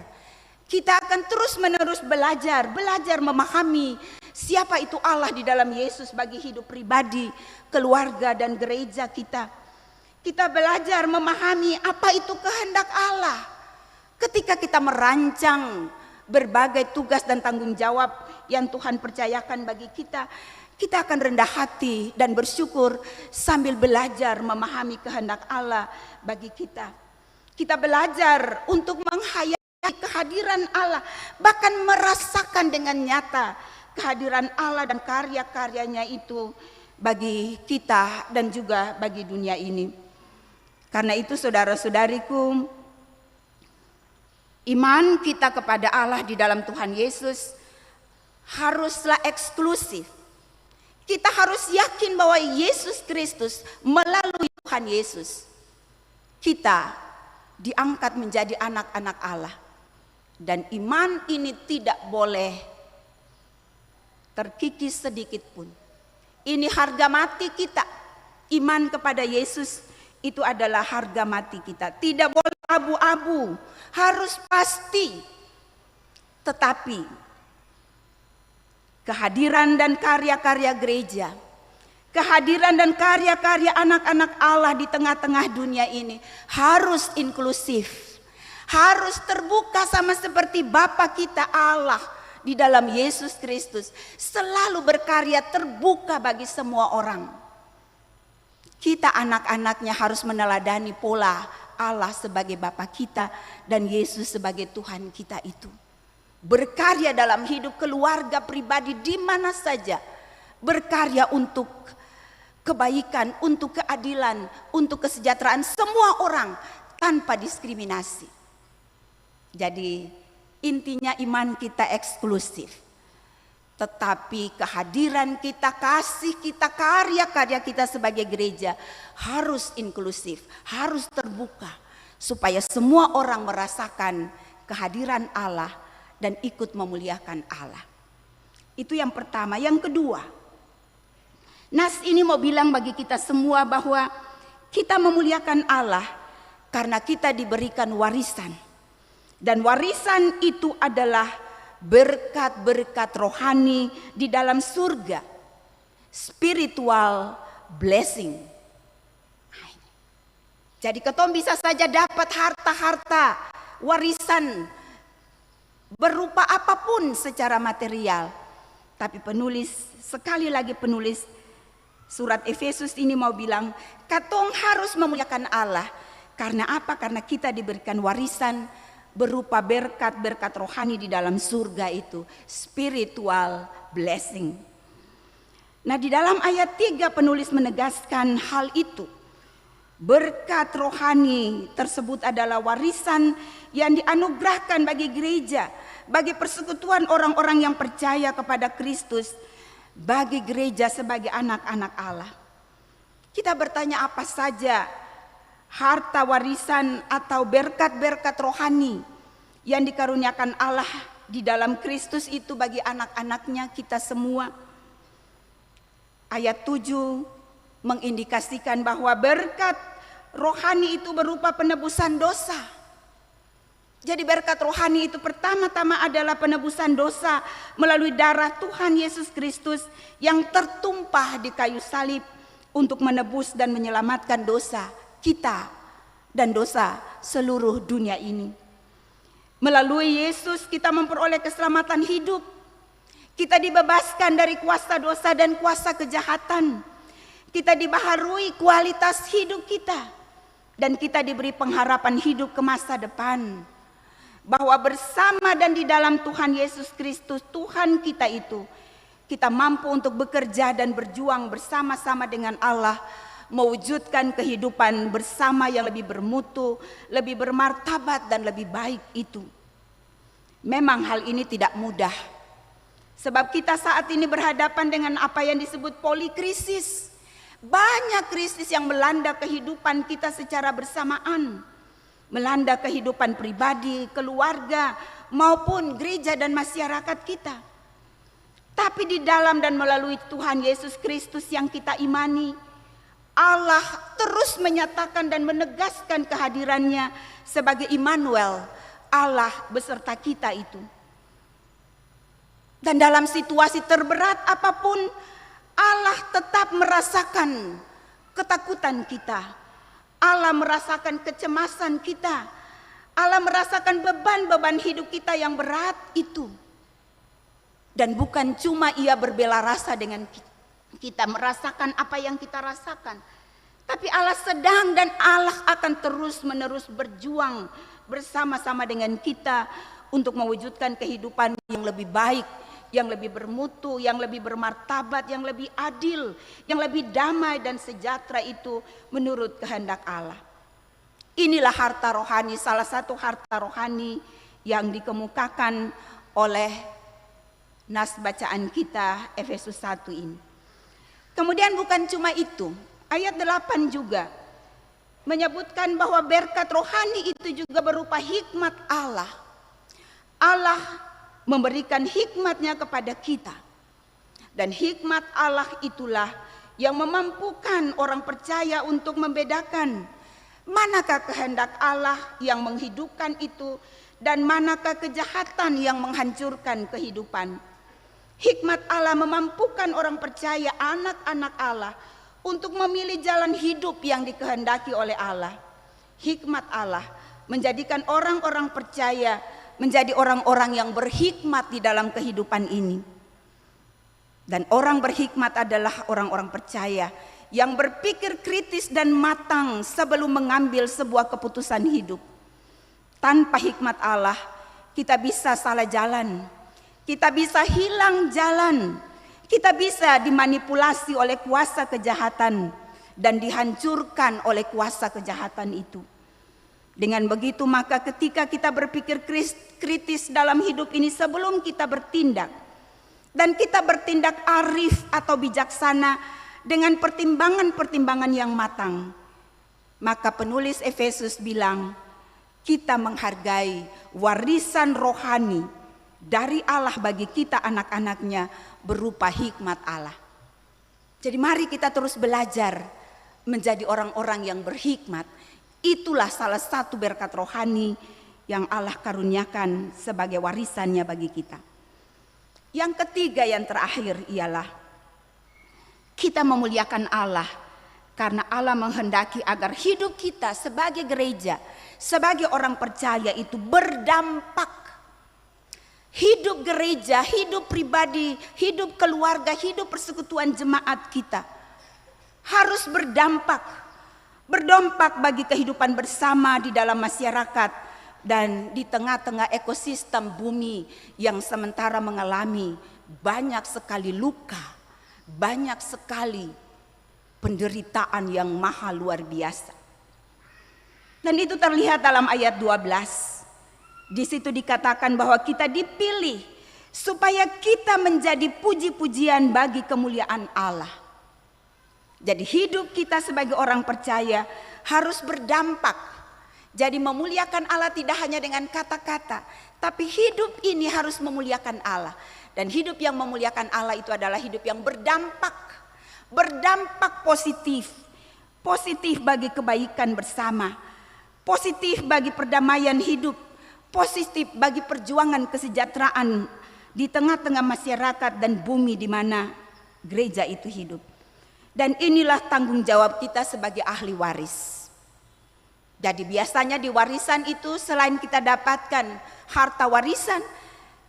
Kita akan terus-menerus belajar memahami siapa itu Allah di dalam Yesus bagi hidup pribadi, keluarga dan gereja kita. Kita belajar memahami apa itu kehendak Allah. Ketika kita merancang berbagai tugas dan tanggung jawab yang Tuhan percayakan bagi kita, kita akan rendah hati dan bersyukur sambil belajar memahami kehendak Allah bagi kita. Kita belajar untuk menghayati kehadiran Allah, bahkan merasakan dengan nyata kehadiran Allah dan karya-karyanya itu bagi kita dan juga bagi dunia ini. Karena itu saudara-saudariku, iman kita kepada Allah di dalam Tuhan Yesus haruslah eksklusif. Kita harus yakin bahwa Yesus Kristus melalui Tuhan Yesus, kita diangkat menjadi anak-anak Allah. Dan iman ini tidak boleh terkikis sedikit pun. Ini harga mati kita. Iman kepada Yesus itu adalah harga mati kita. Tidak boleh abu-abu, harus pasti. Tetapi kehadiran dan karya-karya gereja, kehadiran dan karya-karya anak-anak Allah di tengah-tengah dunia ini harus inklusif. Harus terbuka sama seperti Bapa kita Allah di dalam Yesus Kristus. Selalu berkarya terbuka bagi semua orang. Kita anak-anaknya harus meneladani pola Allah sebagai Bapa kita dan Yesus sebagai Tuhan kita itu. Berkarya dalam hidup keluarga pribadi di mana saja. Berkarya untuk kebaikan, untuk keadilan, untuk kesejahteraan semua orang tanpa diskriminasi. Jadi intinya iman kita eksklusif. Tetapi kehadiran kita, kasih kita, karya-karya kita sebagai gereja harus inklusif, harus terbuka. Supaya semua orang merasakan kehadiran Allah dan ikut memuliakan Allah. Itu yang pertama. Yang kedua, nas ini mau bilang bagi kita semua bahwa kita memuliakan Allah karena kita diberikan warisan. Dan warisan itu adalah berkat-berkat rohani di dalam surga. Spiritual blessing. Jadi ketom bisa saja dapat harta-harta warisan berupa apapun secara material. Tapi penulis, sekali lagi penulis surat Efesus ini mau bilang, katong harus memuliakan Allah. Karena apa? Karena kita diberikan warisan berupa berkat-berkat rohani di dalam surga itu. Spiritual blessing. Nah, di dalam ayat 3 penulis menegaskan hal itu. Berkat rohani tersebut adalah warisan yang dianugerahkan bagi gereja, bagi persekutuan orang-orang yang percaya kepada Kristus, bagi gereja sebagai anak-anak Allah. Kita bertanya apa saja harta warisan atau berkat-berkat rohani yang dikaruniakan Allah di dalam Kristus itu bagi anak-anaknya kita semua. Ayat 7 mengindikasikan bahwa berkat rohani itu berupa penebusan dosa. Jadi berkat rohani itu pertama-tama adalah penebusan dosa melalui darah Tuhan Yesus Kristus yang tertumpah di kayu salib untuk menebus dan menyelamatkan dosa kita dan dosa seluruh dunia ini. Melalui Yesus kita memperoleh keselamatan hidup. Kita dibebaskan dari kuasa dosa dan kuasa kejahatan. Kita dibaharui kualitas hidup kita. Dan kita diberi pengharapan hidup ke masa depan. bahwa bersama dan di dalam Tuhan Yesus Kristus Tuhan kita itu, kita mampu untuk bekerja dan berjuang bersama-sama dengan Allah, mewujudkan kehidupan bersama yang lebih bermutu, lebih bermartabat dan lebih baik itu. Memang hal ini tidak mudah, sebab kita saat ini berhadapan dengan apa yang disebut polikrisis. Banyak krisis yang melanda kehidupan kita secara bersamaan, melanda kehidupan pribadi, keluarga, maupun gereja dan masyarakat kita. Tapi di dalam dan melalui Tuhan Yesus Kristus yang kita imani, Allah terus menyatakan dan menegaskan kehadirannya sebagai Immanuel, Allah beserta kita itu. Dan dalam situasi terberat apapun, Allah tetap merasakan ketakutan kita. Allah merasakan kecemasan kita. Allah merasakan beban-beban hidup kita yang berat itu. Dan bukan cuma ia berbela rasa dengan kita merasakan apa yang kita rasakan, tapi Allah sedang dan Allah akan terus-menerus berjuang bersama-sama dengan kita untuk mewujudkan kehidupan yang lebih baik, yang lebih bermutu, yang lebih bermartabat, yang lebih adil, yang lebih damai dan sejahtera itu menurut kehendak Allah. Inilah harta rohani, salah satu harta rohani yang dikemukakan oleh nas bacaan kita Efesus 1 ini. Kemudian bukan cuma itu, ayat 8 juga menyebutkan bahwa berkat rohani itu juga berupa hikmat Allah. Allah memberikan hikmatnya kepada kita. Dan hikmat Allah itulah yang memampukan orang percaya untuk membedakan manakah kehendak Allah yang menghidupkan itu dan manakah kejahatan yang menghancurkan kehidupan. Hikmat Allah memampukan orang percaya, anak-anak Allah, untuk memilih jalan hidup yang dikehendaki oleh Allah. Hikmat Allah menjadikan orang-orang percaya menjadi orang-orang yang berhikmat di dalam kehidupan ini. Dan orang berhikmat adalah orang-orang percaya yang berpikir kritis dan matang sebelum mengambil sebuah keputusan hidup. Tanpa hikmat Allah, kita bisa salah jalan, kita bisa hilang jalan, kita bisa dimanipulasi oleh kuasa kejahatan dan dihancurkan oleh kuasa kejahatan itu. Dengan begitu maka ketika kita berpikir kritis dalam hidup ini sebelum kita bertindak, dan kita bertindak arif atau bijaksana dengan pertimbangan-pertimbangan yang matang, maka penulis Efesus bilang kita menghargai warisan rohani dari Allah bagi kita anak-anaknya berupa hikmat Allah. Jadi mari kita terus belajar menjadi orang-orang yang berhikmat. Itulah salah satu berkat rohani yang Allah karuniakan sebagai warisannya bagi kita. Yang ketiga, yang terakhir ialah kita memuliakan Allah karena Allah menghendaki agar hidup kita sebagai gereja, sebagai orang percaya itu berdampak. Hidup gereja, hidup pribadi, hidup keluarga, hidup persekutuan jemaat kita harus berdampak bagi kehidupan bersama di dalam masyarakat dan di tengah-tengah ekosistem bumi yang sementara mengalami banyak sekali luka, banyak sekali penderitaan yang maha luar biasa. Dan itu terlihat dalam ayat 12. Di situ dikatakan bahwa kita dipilih supaya kita menjadi puji-pujian bagi kemuliaan Allah. Jadi hidup kita sebagai orang percaya harus berdampak. Jadi memuliakan Allah tidak hanya dengan kata-kata, tapi hidup ini harus memuliakan Allah. Dan hidup yang memuliakan Allah itu adalah hidup yang berdampak. Berdampak positif. Positif bagi kebaikan bersama. Positif bagi perdamaian hidup. Positif bagi perjuangan kesejahteraan di tengah-tengah masyarakat dan bumi di mana gereja itu hidup. Dan inilah tanggung jawab kita sebagai ahli waris. Jadi biasanya di warisan itu selain kita dapatkan harta warisan,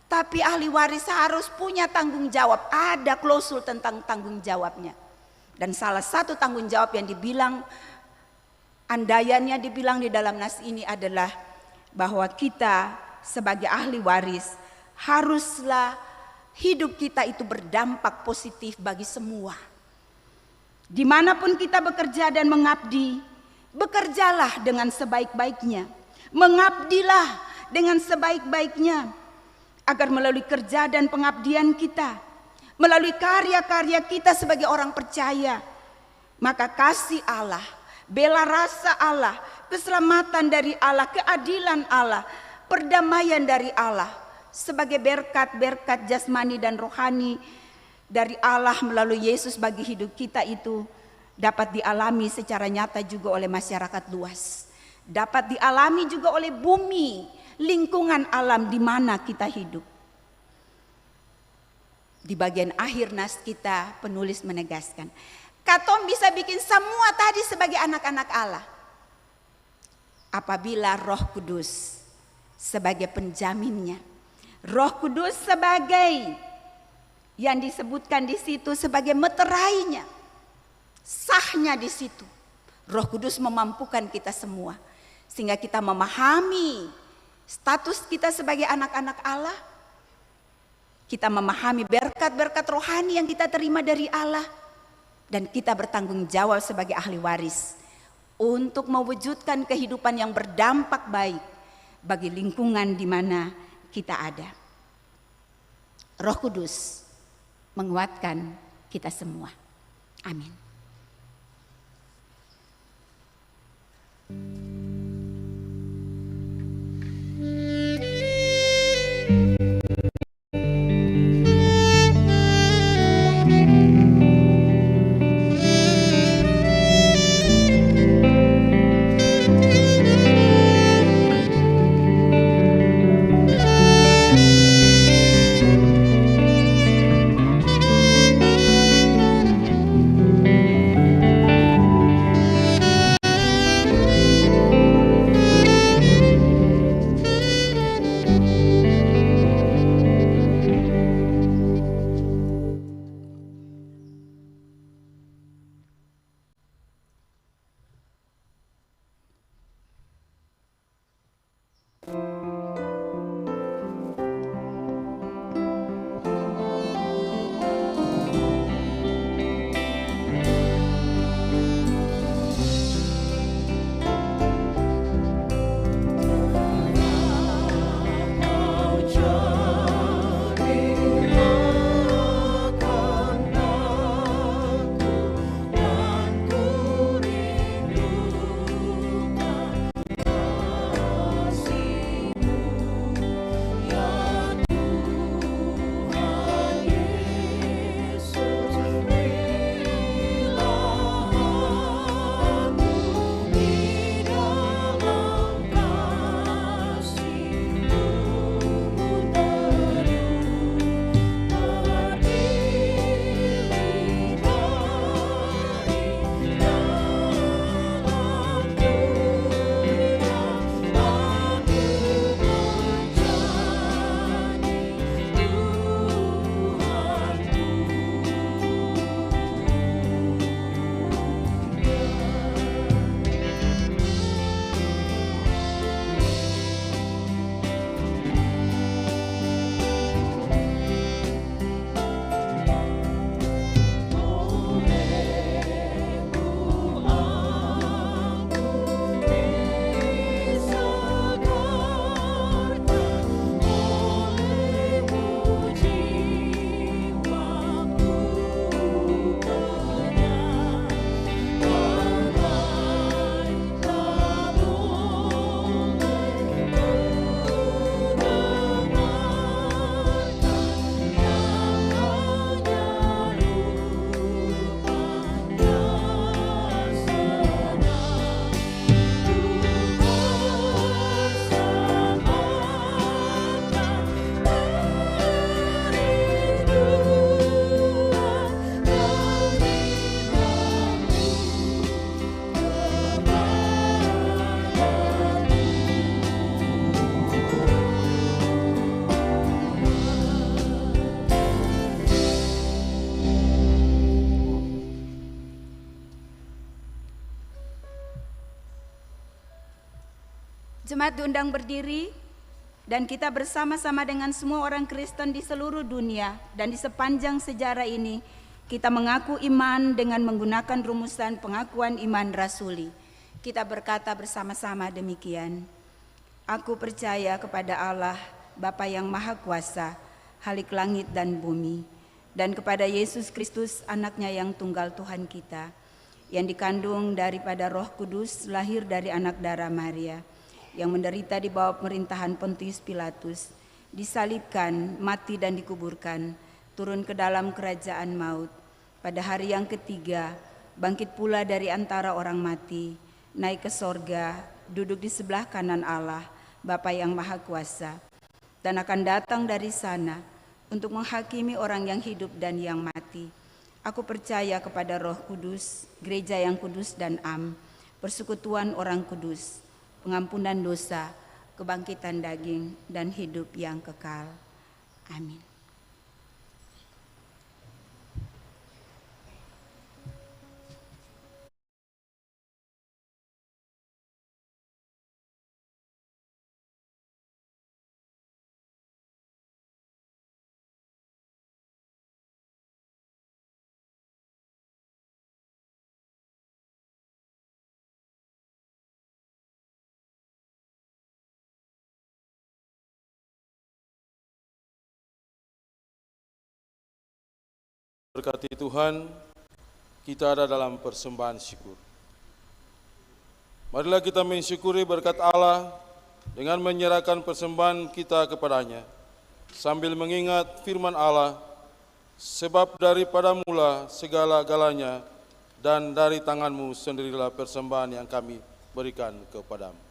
tapi ahli waris harus punya tanggung jawab. Ada klausul tentang tanggung jawabnya. Dan salah satu tanggung jawab yang dibilang, andaiannya dibilang di dalam nas ini adalah bahwa kita sebagai ahli waris, haruslah hidup kita itu berdampak positif bagi semua. Dimanapun kita bekerja dan mengabdi, bekerjalah dengan sebaik-baiknya, mengabdilah dengan sebaik-baiknya, agar melalui kerja dan pengabdian kita, melalui karya-karya kita sebagai orang percaya, maka kasih Allah, bela rasa Allah, keselamatan dari Allah, keadilan Allah, perdamaian dari Allah, sebagai berkat-berkat jasmani dan rohani dari Allah melalui Yesus bagi hidup kita itu dapat dialami secara nyata juga oleh masyarakat luas, dapat dialami juga oleh bumi, lingkungan alam di mana kita hidup. Di bagian akhir nas kita, penulis menegaskan, katom bisa bikin semua tadi sebagai anak-anak Allah apabila Roh Kudus sebagai penjaminnya, Roh Kudus sebagai yang disebutkan di situ sebagai meterainya, sahnya di situ. Roh Kudus memampukan kita semua sehingga kita memahami status kita sebagai anak-anak Allah. Kita memahami berkat-berkat rohani yang kita terima dari Allah, dan kita bertanggung jawab sebagai ahli waris untuk mewujudkan kehidupan yang berdampak baik bagi lingkungan di mana kita ada. Roh Kudus menguatkan kita semua. Amin. Jemaat diundang berdiri. Dan kita bersama-sama dengan semua orang Kristen di seluruh dunia dan di sepanjang sejarah ini, kita mengaku iman dengan menggunakan rumusan pengakuan iman rasuli. Kita berkata bersama-sama demikian. Aku percaya kepada Allah, Bapa yang Maha Kuasa, Khalik langit dan bumi, dan kepada Yesus Kristus, anaknya yang tunggal Tuhan kita, yang dikandung daripada Roh Kudus, lahir dari anak darah Maria, yang menderita di bawah pemerintahan Pontius Pilatus, disalibkan, mati dan dikuburkan, turun ke dalam kerajaan maut. Pada hari yang ketiga, bangkit pula dari antara orang mati, naik ke sorga, duduk di sebelah kanan Allah, Bapa yang Maha Kuasa, dan akan datang dari sana untuk menghakimi orang yang hidup dan yang mati. Aku percaya kepada Roh Kudus, gereja yang kudus dan am, persekutuan orang kudus, pengampunan dosa, kebangkitan daging, dan hidup yang kekal. Amin. Berkati Tuhan, kita ada dalam persembahan syukur. Marilah kita mensyukuri berkat Allah dengan menyerahkan persembahan kita kepadanya, sambil mengingat firman Allah, sebab daripada mula segala-galanya, dan dari tanganmu sendirilah persembahan yang kami berikan kepadamu.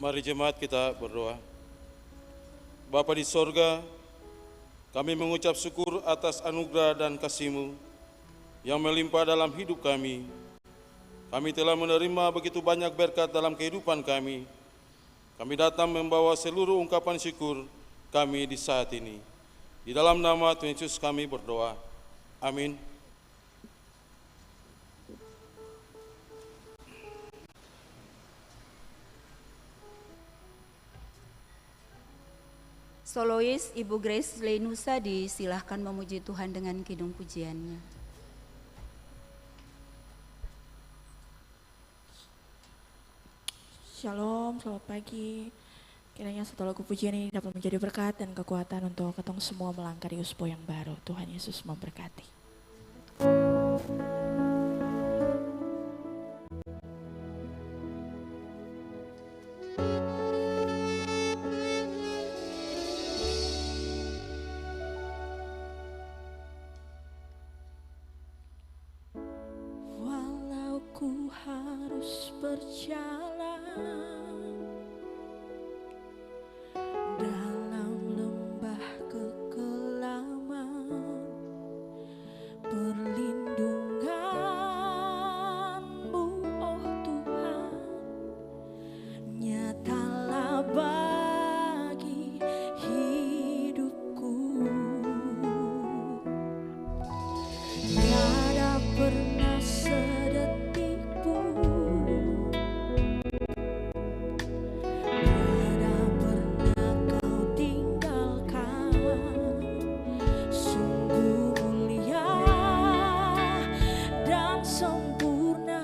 Mari jemaat kita berdoa. Bapa di sorga, kami mengucap syukur atas anugerah dan kasih-Mu yang melimpah dalam hidup kami. Kami telah menerima begitu banyak berkat dalam kehidupan kami. Kami datang membawa seluruh ungkapan syukur kami di saat ini. Di dalam nama Tuhan Yesus kami berdoa. Amin. Solois Ibu Grace Lenusa disilahkan memuji Tuhan dengan kidung pujiannya. Shalom, selamat pagi. Kiranya satu lagu pujian ini dapat menjadi berkat dan kekuatan untuk ketong semua melangkah di uspo yang baru. Tuhan Yesus memberkati. Walau ku harus berjalan dalam lembah kekelaman, perlindungan-Mu, oh Tuhan, nyatalah bagi hidupku. Tiada pernah sedetik pun, tiada pernah Kau tinggalkan. Sungguh mulia dan sempurna,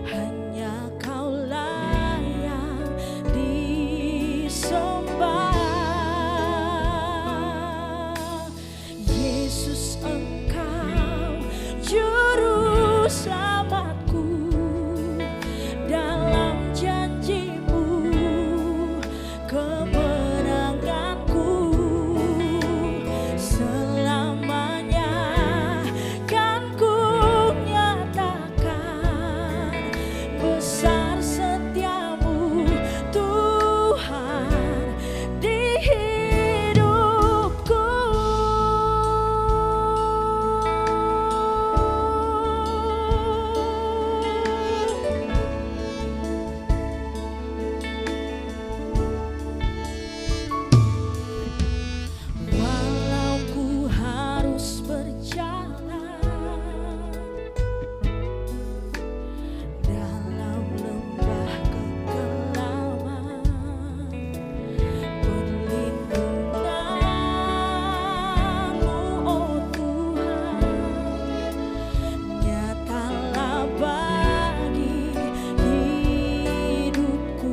hanya Kau layak disembah. Yesus, Engkau juru selamatku, dalam janji-Mu kemenanganku. Selamanya kan ku nyatakan besar setia-Mu, Tuhan, di hidupku. Walau ku harus berjalan dalam lembah kekelaman, perlindungan-Mu, oh Tuhan, nyatalah bagi hidupku.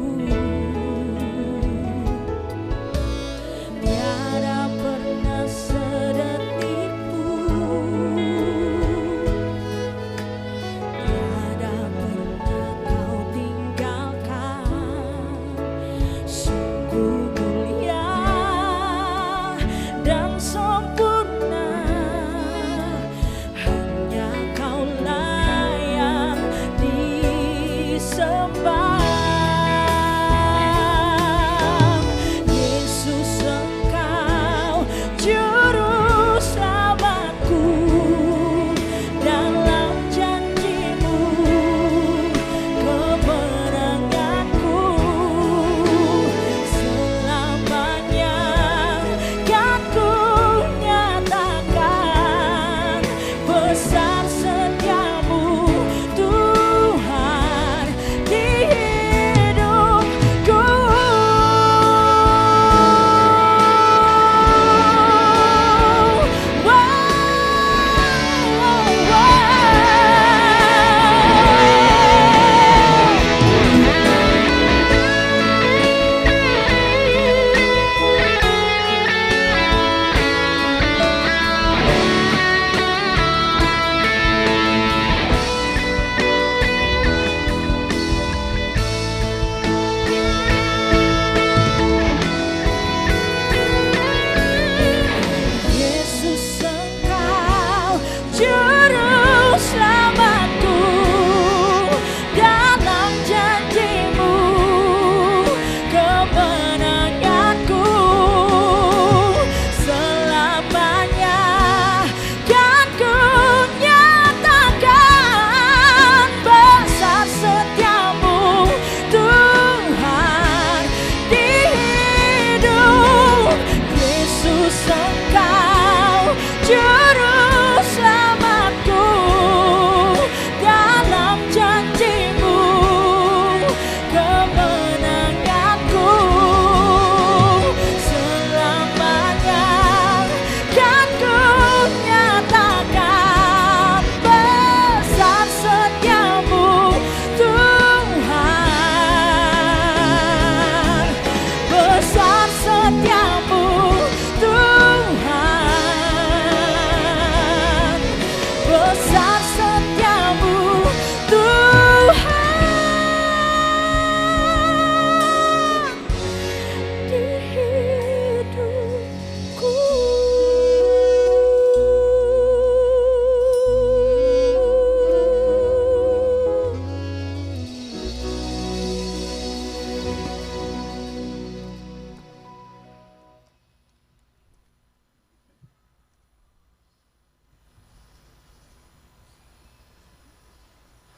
Tiada pernah sedetik pun, tiada pernah Kau tinggalkan. Sungguh mulia dan sempurna, hanya Kau layak disembah. Yesus, Engkau juru selamatku, dalam janji-Mu kemenanganku. Selamanya kan ku nyatakan besar setia-Mu, Tuhan, di hidupku. Yesus, Engkau juru selamatku, dalam janji-Mu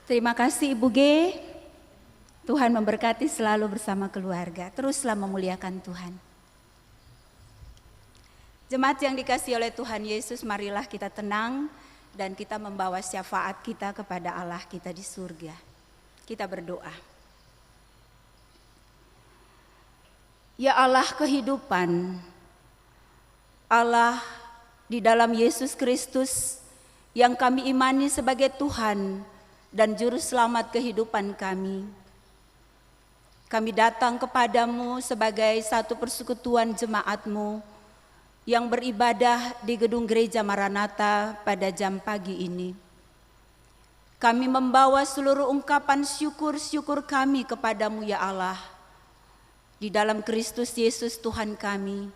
Terima kasih Ibu G. Tuhan memberkati selalu bersama keluarga. Teruslah memuliakan Tuhan. Jemaat yang dikasihi oleh Tuhan Yesus, marilah kita tenang dan kita membawa syafaat kita kepada Allah kita di surga. Kita berdoa. Ya Allah kehidupan, Allah di dalam Yesus Kristus yang kami imani sebagai Tuhan dan Juru Selamat kehidupan kami. Kami datang kepadamu sebagai satu persekutuan jemaat-Mu yang beribadah di gedung gereja Maranatha pada jam pagi ini. Kami membawa seluruh ungkapan syukur kami kepadamu ya Allah, di dalam Kristus Yesus Tuhan kami,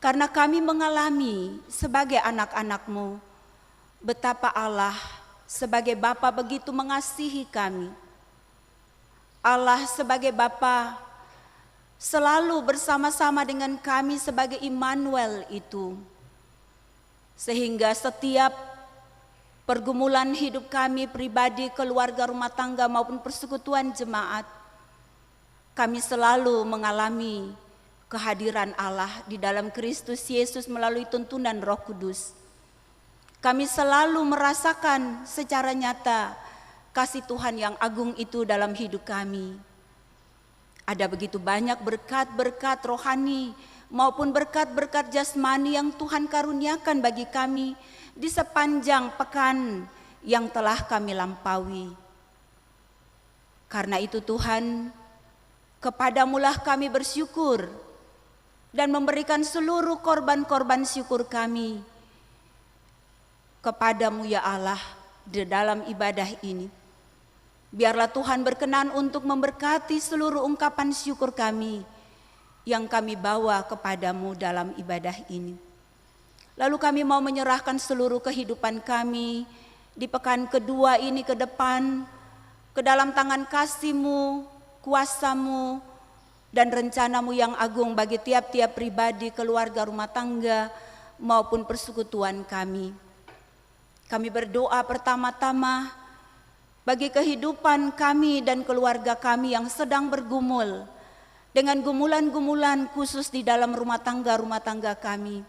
karena kami mengalami sebagai anak-anak-Mu, betapa Allah sebagai Bapa begitu mengasihi kami. Allah sebagai Bapa selalu bersama-sama dengan kami sebagai Immanuel itu. Sehingga setiap pergumulan hidup kami pribadi, keluarga, rumah tangga maupun persekutuan jemaat, kami selalu mengalami kehadiran Allah di dalam Kristus Yesus melalui tuntunan Roh Kudus. Kami selalu merasakan secara nyata kasih Tuhan yang agung itu dalam hidup kami. Ada begitu banyak berkat-berkat rohani maupun berkat-berkat jasmani yang Tuhan karuniakan bagi kami di sepanjang pekan yang telah kami lampaui. Karena itu Tuhan, kepadamulah kami bersyukur dan memberikan seluruh korban-korban syukur kami kepadamu ya Allah di dalam ibadah ini. Biarlah Tuhan berkenan untuk memberkati seluruh ungkapan syukur kami yang kami bawa kepadamu dalam ibadah ini. Lalu kami mau menyerahkan seluruh kehidupan kami di pekan kedua ini ke depan, ke dalam tangan kasih-Mu, kuasa-Mu, dan rencana-Mu yang agung bagi tiap-tiap pribadi, keluarga, rumah tangga, maupun persekutuan kami. Kami berdoa pertama-tama bagi kehidupan kami dan keluarga kami yang sedang bergumul dengan gumulan-gumulan khusus di dalam rumah tangga kami.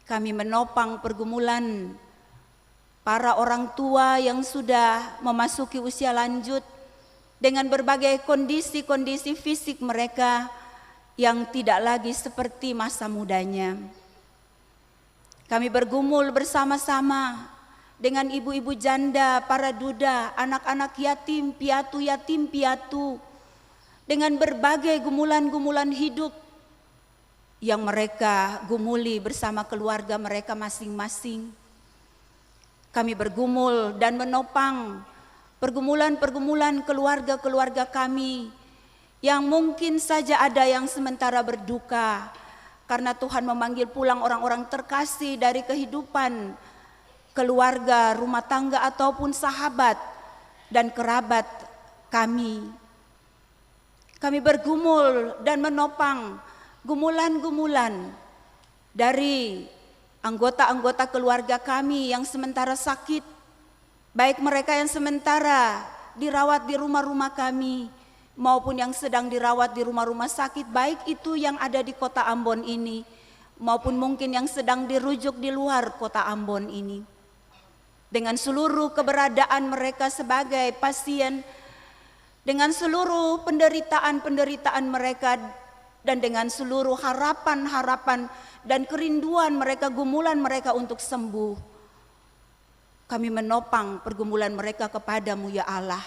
Kami menopang pergumulan para orang tua yang sudah memasuki usia lanjut dengan berbagai kondisi-kondisi fisik mereka yang tidak lagi seperti masa mudanya. Kami bergumul bersama-sama dengan ibu-ibu janda, para duda, anak-anak yatim piatu, dengan berbagai gumulan-gumulan hidup yang mereka gumuli bersama keluarga mereka masing-masing. Kami bergumul dan menopang pergumulan-pergumulan keluarga-keluarga kami yang mungkin saja ada yang sementara berduka karena Tuhan memanggil pulang orang-orang terkasih dari kehidupan keluarga, rumah tangga ataupun sahabat dan kerabat kami. Kami bergumul dan menopang gumulan-gumulan dari anggota-anggota keluarga kami yang sementara sakit, baik mereka yang sementara dirawat di rumah-rumah kami maupun yang sedang dirawat di rumah-rumah sakit, baik itu yang ada di kota Ambon ini maupun mungkin yang sedang dirujuk di luar kota Ambon ini. Dengan seluruh keberadaan mereka sebagai pasien, dengan seluruh penderitaan-penderitaan mereka, dan dengan seluruh harapan-harapan dan kerinduan mereka, gumulan mereka untuk sembuh, kami menopang pergumulan mereka kepadamu ya Allah.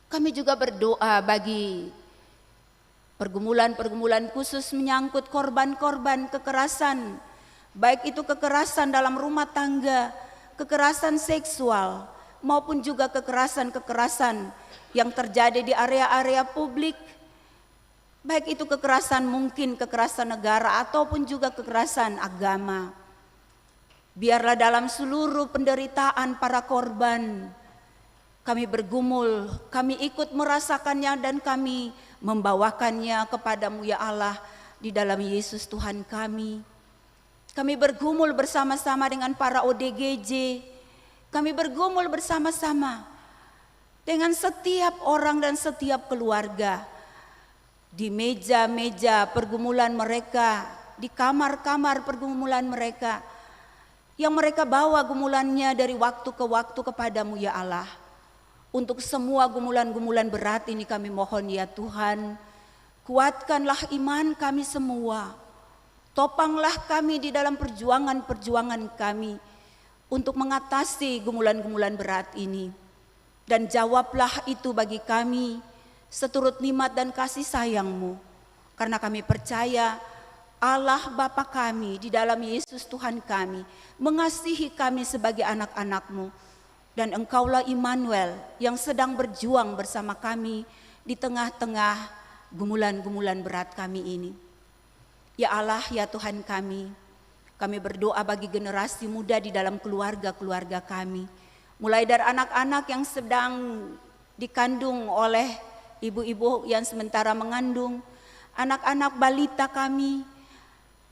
Kami juga berdoa bagi pergumulan-pergumulan khusus menyangkut korban-korban kekerasan, baik itu kekerasan dalam rumah tangga, kekerasan seksual, maupun juga kekerasan-kekerasan yang terjadi di area-area publik, baik itu kekerasan mungkin kekerasan negara ataupun juga kekerasan agama. Biarlah dalam seluruh penderitaan para korban, kami bergumul, kami ikut merasakannya dan kami membawakannya kepadamu ya Allah di dalam Yesus Tuhan kami. Kami bergumul bersama-sama dengan para ODGJ, Kami bergumul bersama-sama dengan setiap orang dan setiap keluarga di meja-meja pergumulan mereka, di kamar-kamar pergumulan mereka, yang mereka bawa gumulannya dari waktu ke waktu kepadamu ya Allah. Untuk semua gumulan-gumulan berat ini kami mohon ya Tuhan, kuatkanlah iman kami semua, topanglah kami di dalam perjuangan-perjuangan kami untuk mengatasi gumulan-gumulan berat ini. Dan jawablah itu bagi kami seturut nikmat dan kasih sayang-Mu, karena kami percaya Allah Bapa kami di dalam Yesus Tuhan kami mengasihi kami sebagai anak-anak-Mu, dan Engkaulah Immanuel yang sedang berjuang bersama kami di tengah-tengah gumulan-gumulan berat kami ini. Ya Allah, ya Tuhan kami berdoa bagi generasi muda di dalam keluarga-keluarga kami, mulai dari anak-anak yang sedang dikandung oleh ibu-ibu yang sementara mengandung, anak-anak balita kami,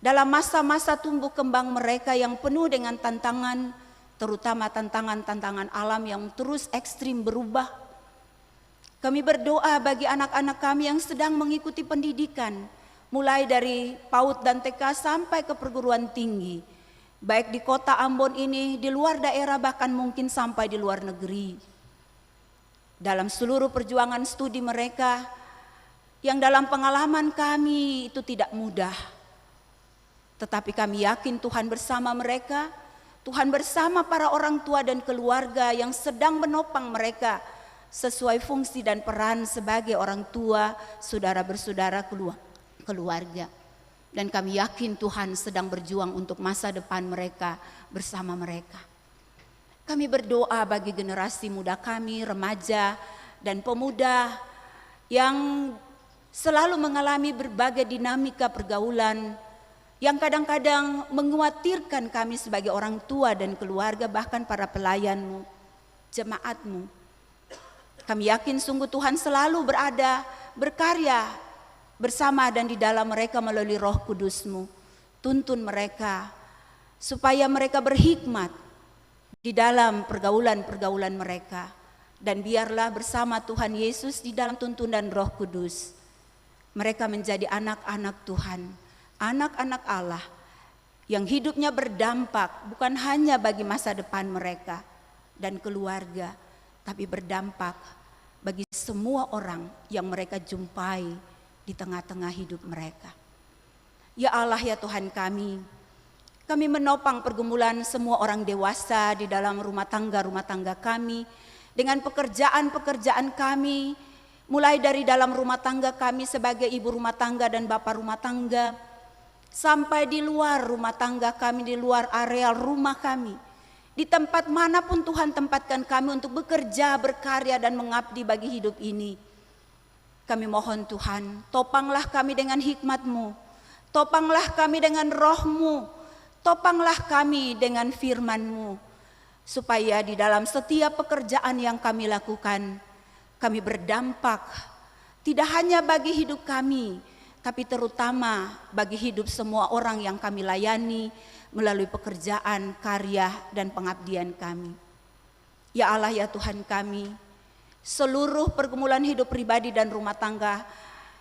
dalam masa-masa tumbuh kembang mereka yang penuh dengan tantangan, terutama tantangan-tantangan alam yang terus ekstrim berubah. Kami berdoa bagi anak-anak kami yang sedang mengikuti pendidikan, mulai dari PAUD dan TK sampai ke perguruan tinggi, baik di kota Ambon ini, di luar daerah, bahkan mungkin sampai di luar negeri. Dalam seluruh perjuangan studi mereka, yang dalam pengalaman kami itu tidak mudah, tetapi kami yakin Tuhan bersama mereka, Tuhan bersama para orang tua dan keluarga yang sedang menopang mereka sesuai fungsi dan peran sebagai orang tua, saudara bersaudara, keluarga. Dan kami yakin Tuhan sedang berjuang untuk masa depan mereka bersama mereka. Kami berdoa bagi generasi muda kami, remaja dan pemuda yang selalu mengalami berbagai dinamika pergaulan yang kadang-kadang mengkhawatirkan kami sebagai orang tua dan keluarga, bahkan para pelayan-Mu, jemaat-Mu. Kami yakin sungguh Tuhan selalu berada, berkarya bersama dan di dalam mereka melalui Roh Kudus-Mu. Tuntun mereka supaya mereka berhikmat di dalam pergaulan-pergaulan mereka. Dan biarlah bersama Tuhan Yesus di dalam tuntunan Roh Kudus, mereka menjadi anak-anak Tuhan, anak-anak Allah yang hidupnya berdampak bukan hanya bagi masa depan mereka dan keluarga, tapi berdampak bagi semua orang yang mereka jumpai di tengah-tengah hidup mereka. Ya Allah, ya Tuhan kami menopang pergumulan semua orang dewasa di dalam rumah tangga kami, dengan pekerjaan-pekerjaan kami, mulai dari dalam rumah tangga kami sebagai ibu rumah tangga dan bapak rumah tangga, sampai di luar rumah tangga kami, di luar areal rumah kami, di tempat manapun Tuhan tempatkan kami untuk bekerja, berkarya dan mengabdi bagi hidup ini. Kami mohon Tuhan, topanglah kami dengan hikmat-Mu, topanglah kami dengan Roh-Mu, topanglah kami dengan firman-Mu, supaya di dalam setiap pekerjaan yang kami lakukan, kami berdampak tidak hanya bagi hidup kami, tapi terutama bagi hidup semua orang yang kami layani melalui pekerjaan, karya, dan pengabdian kami. Ya Allah, ya Tuhan kami, seluruh pergumulan hidup pribadi dan rumah tangga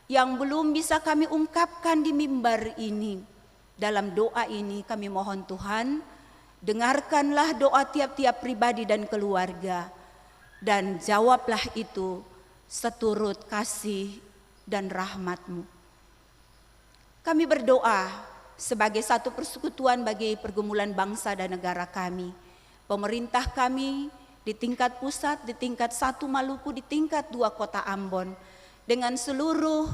yang belum bisa kami ungkapkan di mimbar ini, dalam doa ini kami mohon Tuhan, dengarkanlah doa tiap-tiap pribadi dan keluarga, dan jawablah itu seturut kasih dan rahmat-Mu. Kami berdoa sebagai satu persekutuan bagi pergumulan bangsa dan negara kami, pemerintah kami di tingkat pusat, di tingkat 1 Maluku, di tingkat 2 Kota Ambon, dengan seluruh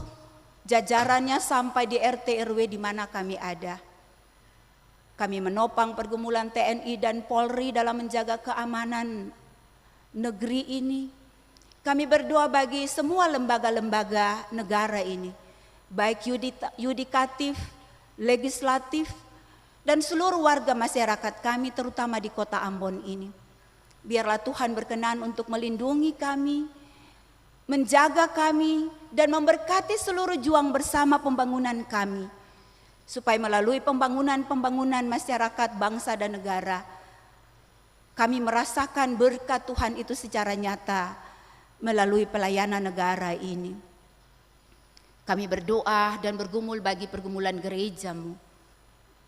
jajarannya sampai di RT RW di mana kami ada. Kami menopang pergumulan TNI dan Polri dalam menjaga keamanan negeri ini. Kami berdoa bagi semua lembaga-lembaga negara ini, baik yudikatif, legislatif, dan seluruh warga masyarakat kami terutama di Kota Ambon ini. Biarlah Tuhan berkenan untuk melindungi kami, menjaga kami, dan memberkati seluruh juang bersama pembangunan kami, supaya melalui pembangunan masyarakat, bangsa, dan negara, kami merasakan berkat Tuhan itu secara nyata melalui pelayanan negara ini. Kami berdoa dan bergumul bagi pergumulan gereja-Mu.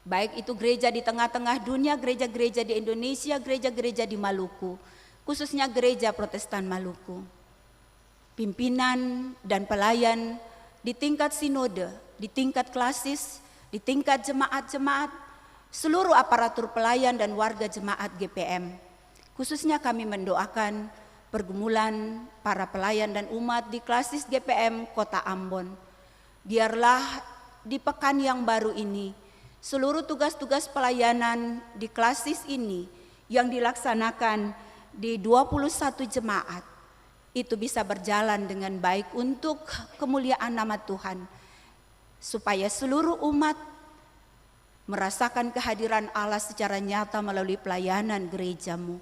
Baik itu gereja di tengah-tengah dunia, gereja-gereja di Indonesia, gereja-gereja di Maluku, khususnya gereja Protestan Maluku. Pimpinan dan pelayan di tingkat sinode, di tingkat klasis, di tingkat jemaat-jemaat, seluruh aparatur pelayan dan warga jemaat GPM. Khususnya kami mendoakan pergumulan para pelayan dan umat di klasis GPM Kota Ambon. Biarlah di pekan yang baru ini, seluruh tugas-tugas pelayanan di klasis ini yang dilaksanakan di 21 jemaat, itu bisa berjalan dengan baik untuk kemuliaan nama Tuhan. Supaya seluruh umat merasakan kehadiran Allah secara nyata melalui pelayanan gereja-Mu.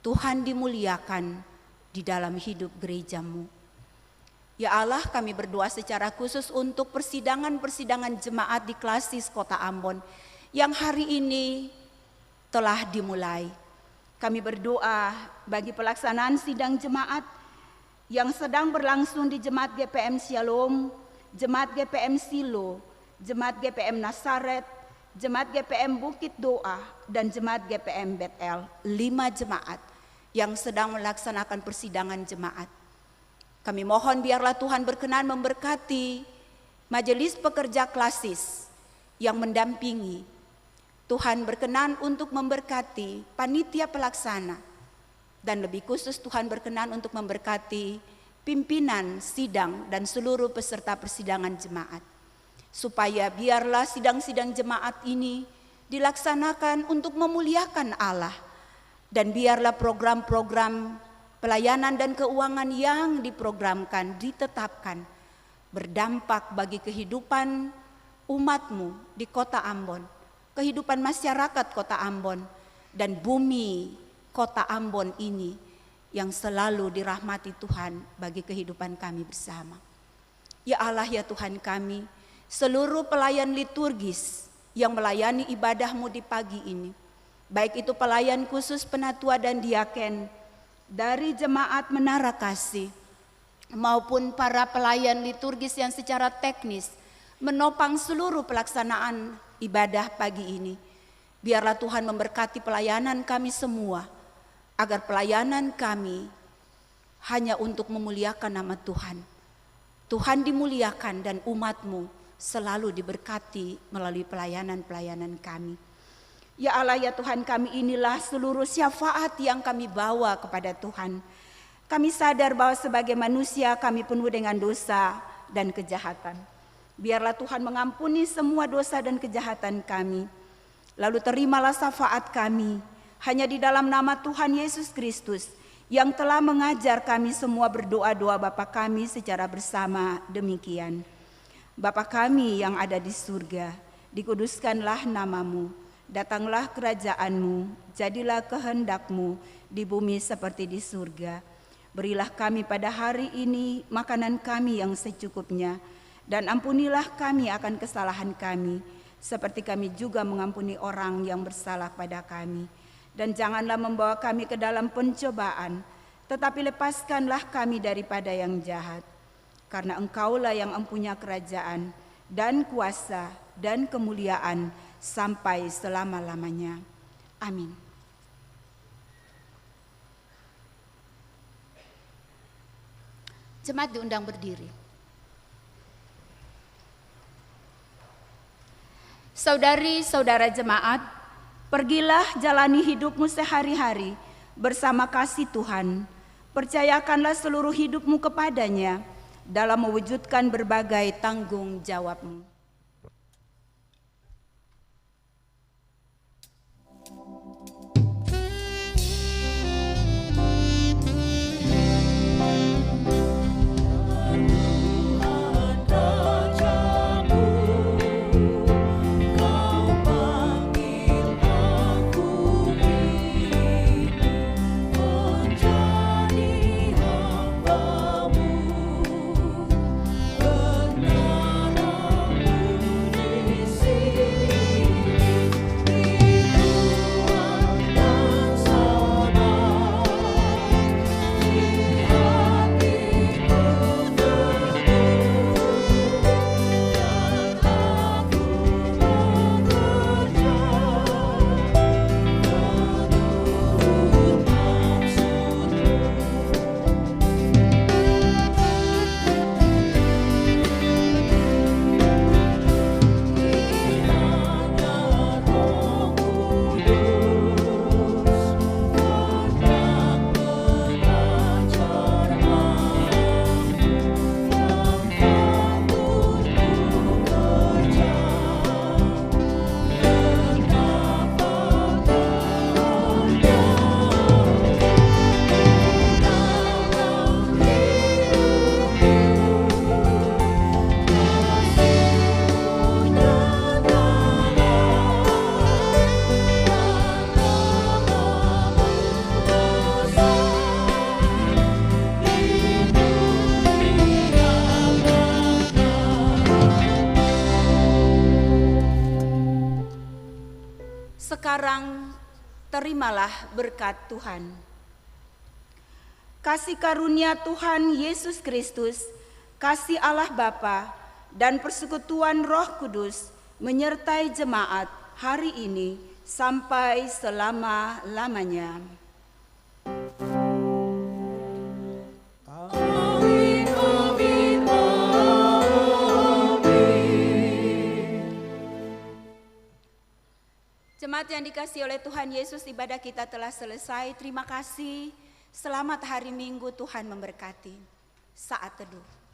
Tuhan dimuliakan di dalam hidup gereja-Mu. Ya Allah, kami berdoa secara khusus untuk persidangan-persidangan jemaat di klasis Kota Ambon yang hari ini telah dimulai. Kami berdoa bagi pelaksanaan sidang jemaat yang sedang berlangsung di Jemaat GPM Shalom, Jemaat GPM Silo, Jemaat GPM Nasaret, Jemaat GPM Bukit Doa, dan Jemaat GPM Betel. 5 jemaat yang sedang melaksanakan persidangan jemaat. Kami mohon biarlah Tuhan berkenan memberkati majelis pekerja klasis yang mendampingi. Tuhan berkenan untuk memberkati panitia pelaksana. Dan lebih khusus Tuhan berkenan untuk memberkati pimpinan sidang dan seluruh peserta persidangan jemaat. Supaya biarlah sidang-sidang jemaat ini dilaksanakan untuk memuliakan Allah. Dan biarlah program-program pelayanan dan keuangan yang diprogramkan, ditetapkan, berdampak bagi kehidupan umat-Mu di Kota Ambon, kehidupan masyarakat Kota Ambon, dan bumi Kota Ambon ini yang selalu dirahmati Tuhan bagi kehidupan kami bersama. Ya Allah, ya Tuhan kami, seluruh pelayan liturgis yang melayani ibadah-Mu di pagi ini, baik itu pelayan khusus penatua dan diaken dari jemaat Menara Kasih, maupun para pelayan liturgis yang secara teknis menopang seluruh pelaksanaan ibadah pagi ini. Biarlah Tuhan memberkati pelayanan kami semua, agar pelayanan kami hanya untuk memuliakan nama Tuhan. Tuhan dimuliakan dan umat-Mu selalu diberkati melalui pelayanan-pelayanan kami. Ya Allah, ya Tuhan kami, inilah seluruh syafaat yang kami bawa kepada Tuhan. Kami sadar bahwa sebagai manusia kami penuh dengan dosa dan kejahatan. Biarlah Tuhan mengampuni semua dosa dan kejahatan kami. Lalu terimalah syafaat kami hanya di dalam nama Tuhan Yesus Kristus yang telah mengajar kami semua berdoa-doa Bapa kami secara bersama demikian. Bapa kami yang ada di surga, dikuduskanlah nama-Mu, datanglah kerajaan-Mu, jadilah kehendak-Mu di bumi seperti di surga. Berilah kami pada hari ini makanan kami yang secukupnya, dan ampunilah kami akan kesalahan kami, seperti kami juga mengampuni orang yang bersalah pada kami. Dan janganlah membawa kami ke dalam pencobaan, tetapi lepaskanlah kami daripada yang jahat. Karena Engkaulah yang mempunyai kerajaan dan kuasa dan kemuliaan sampai selama-lamanya. Amin. Jemaat diundang berdiri. Saudari-saudara jemaat, pergilah jalani hidupmu sehari-hari bersama kasih Tuhan. Percayakanlah seluruh hidupmu kepadanya dalam mewujudkan berbagai tanggung jawabmu. Menara terimalah berkat Tuhan. Kasih karunia Tuhan Yesus Kristus, kasih Allah Bapa, dan persekutuan Roh Kudus menyertai jemaat hari ini sampai selama-lamanya. Jemaat yang dikasihi oleh Tuhan Yesus, ibadah kita telah selesai. Terima kasih. Selamat hari Minggu, Tuhan memberkati. Saat teduh.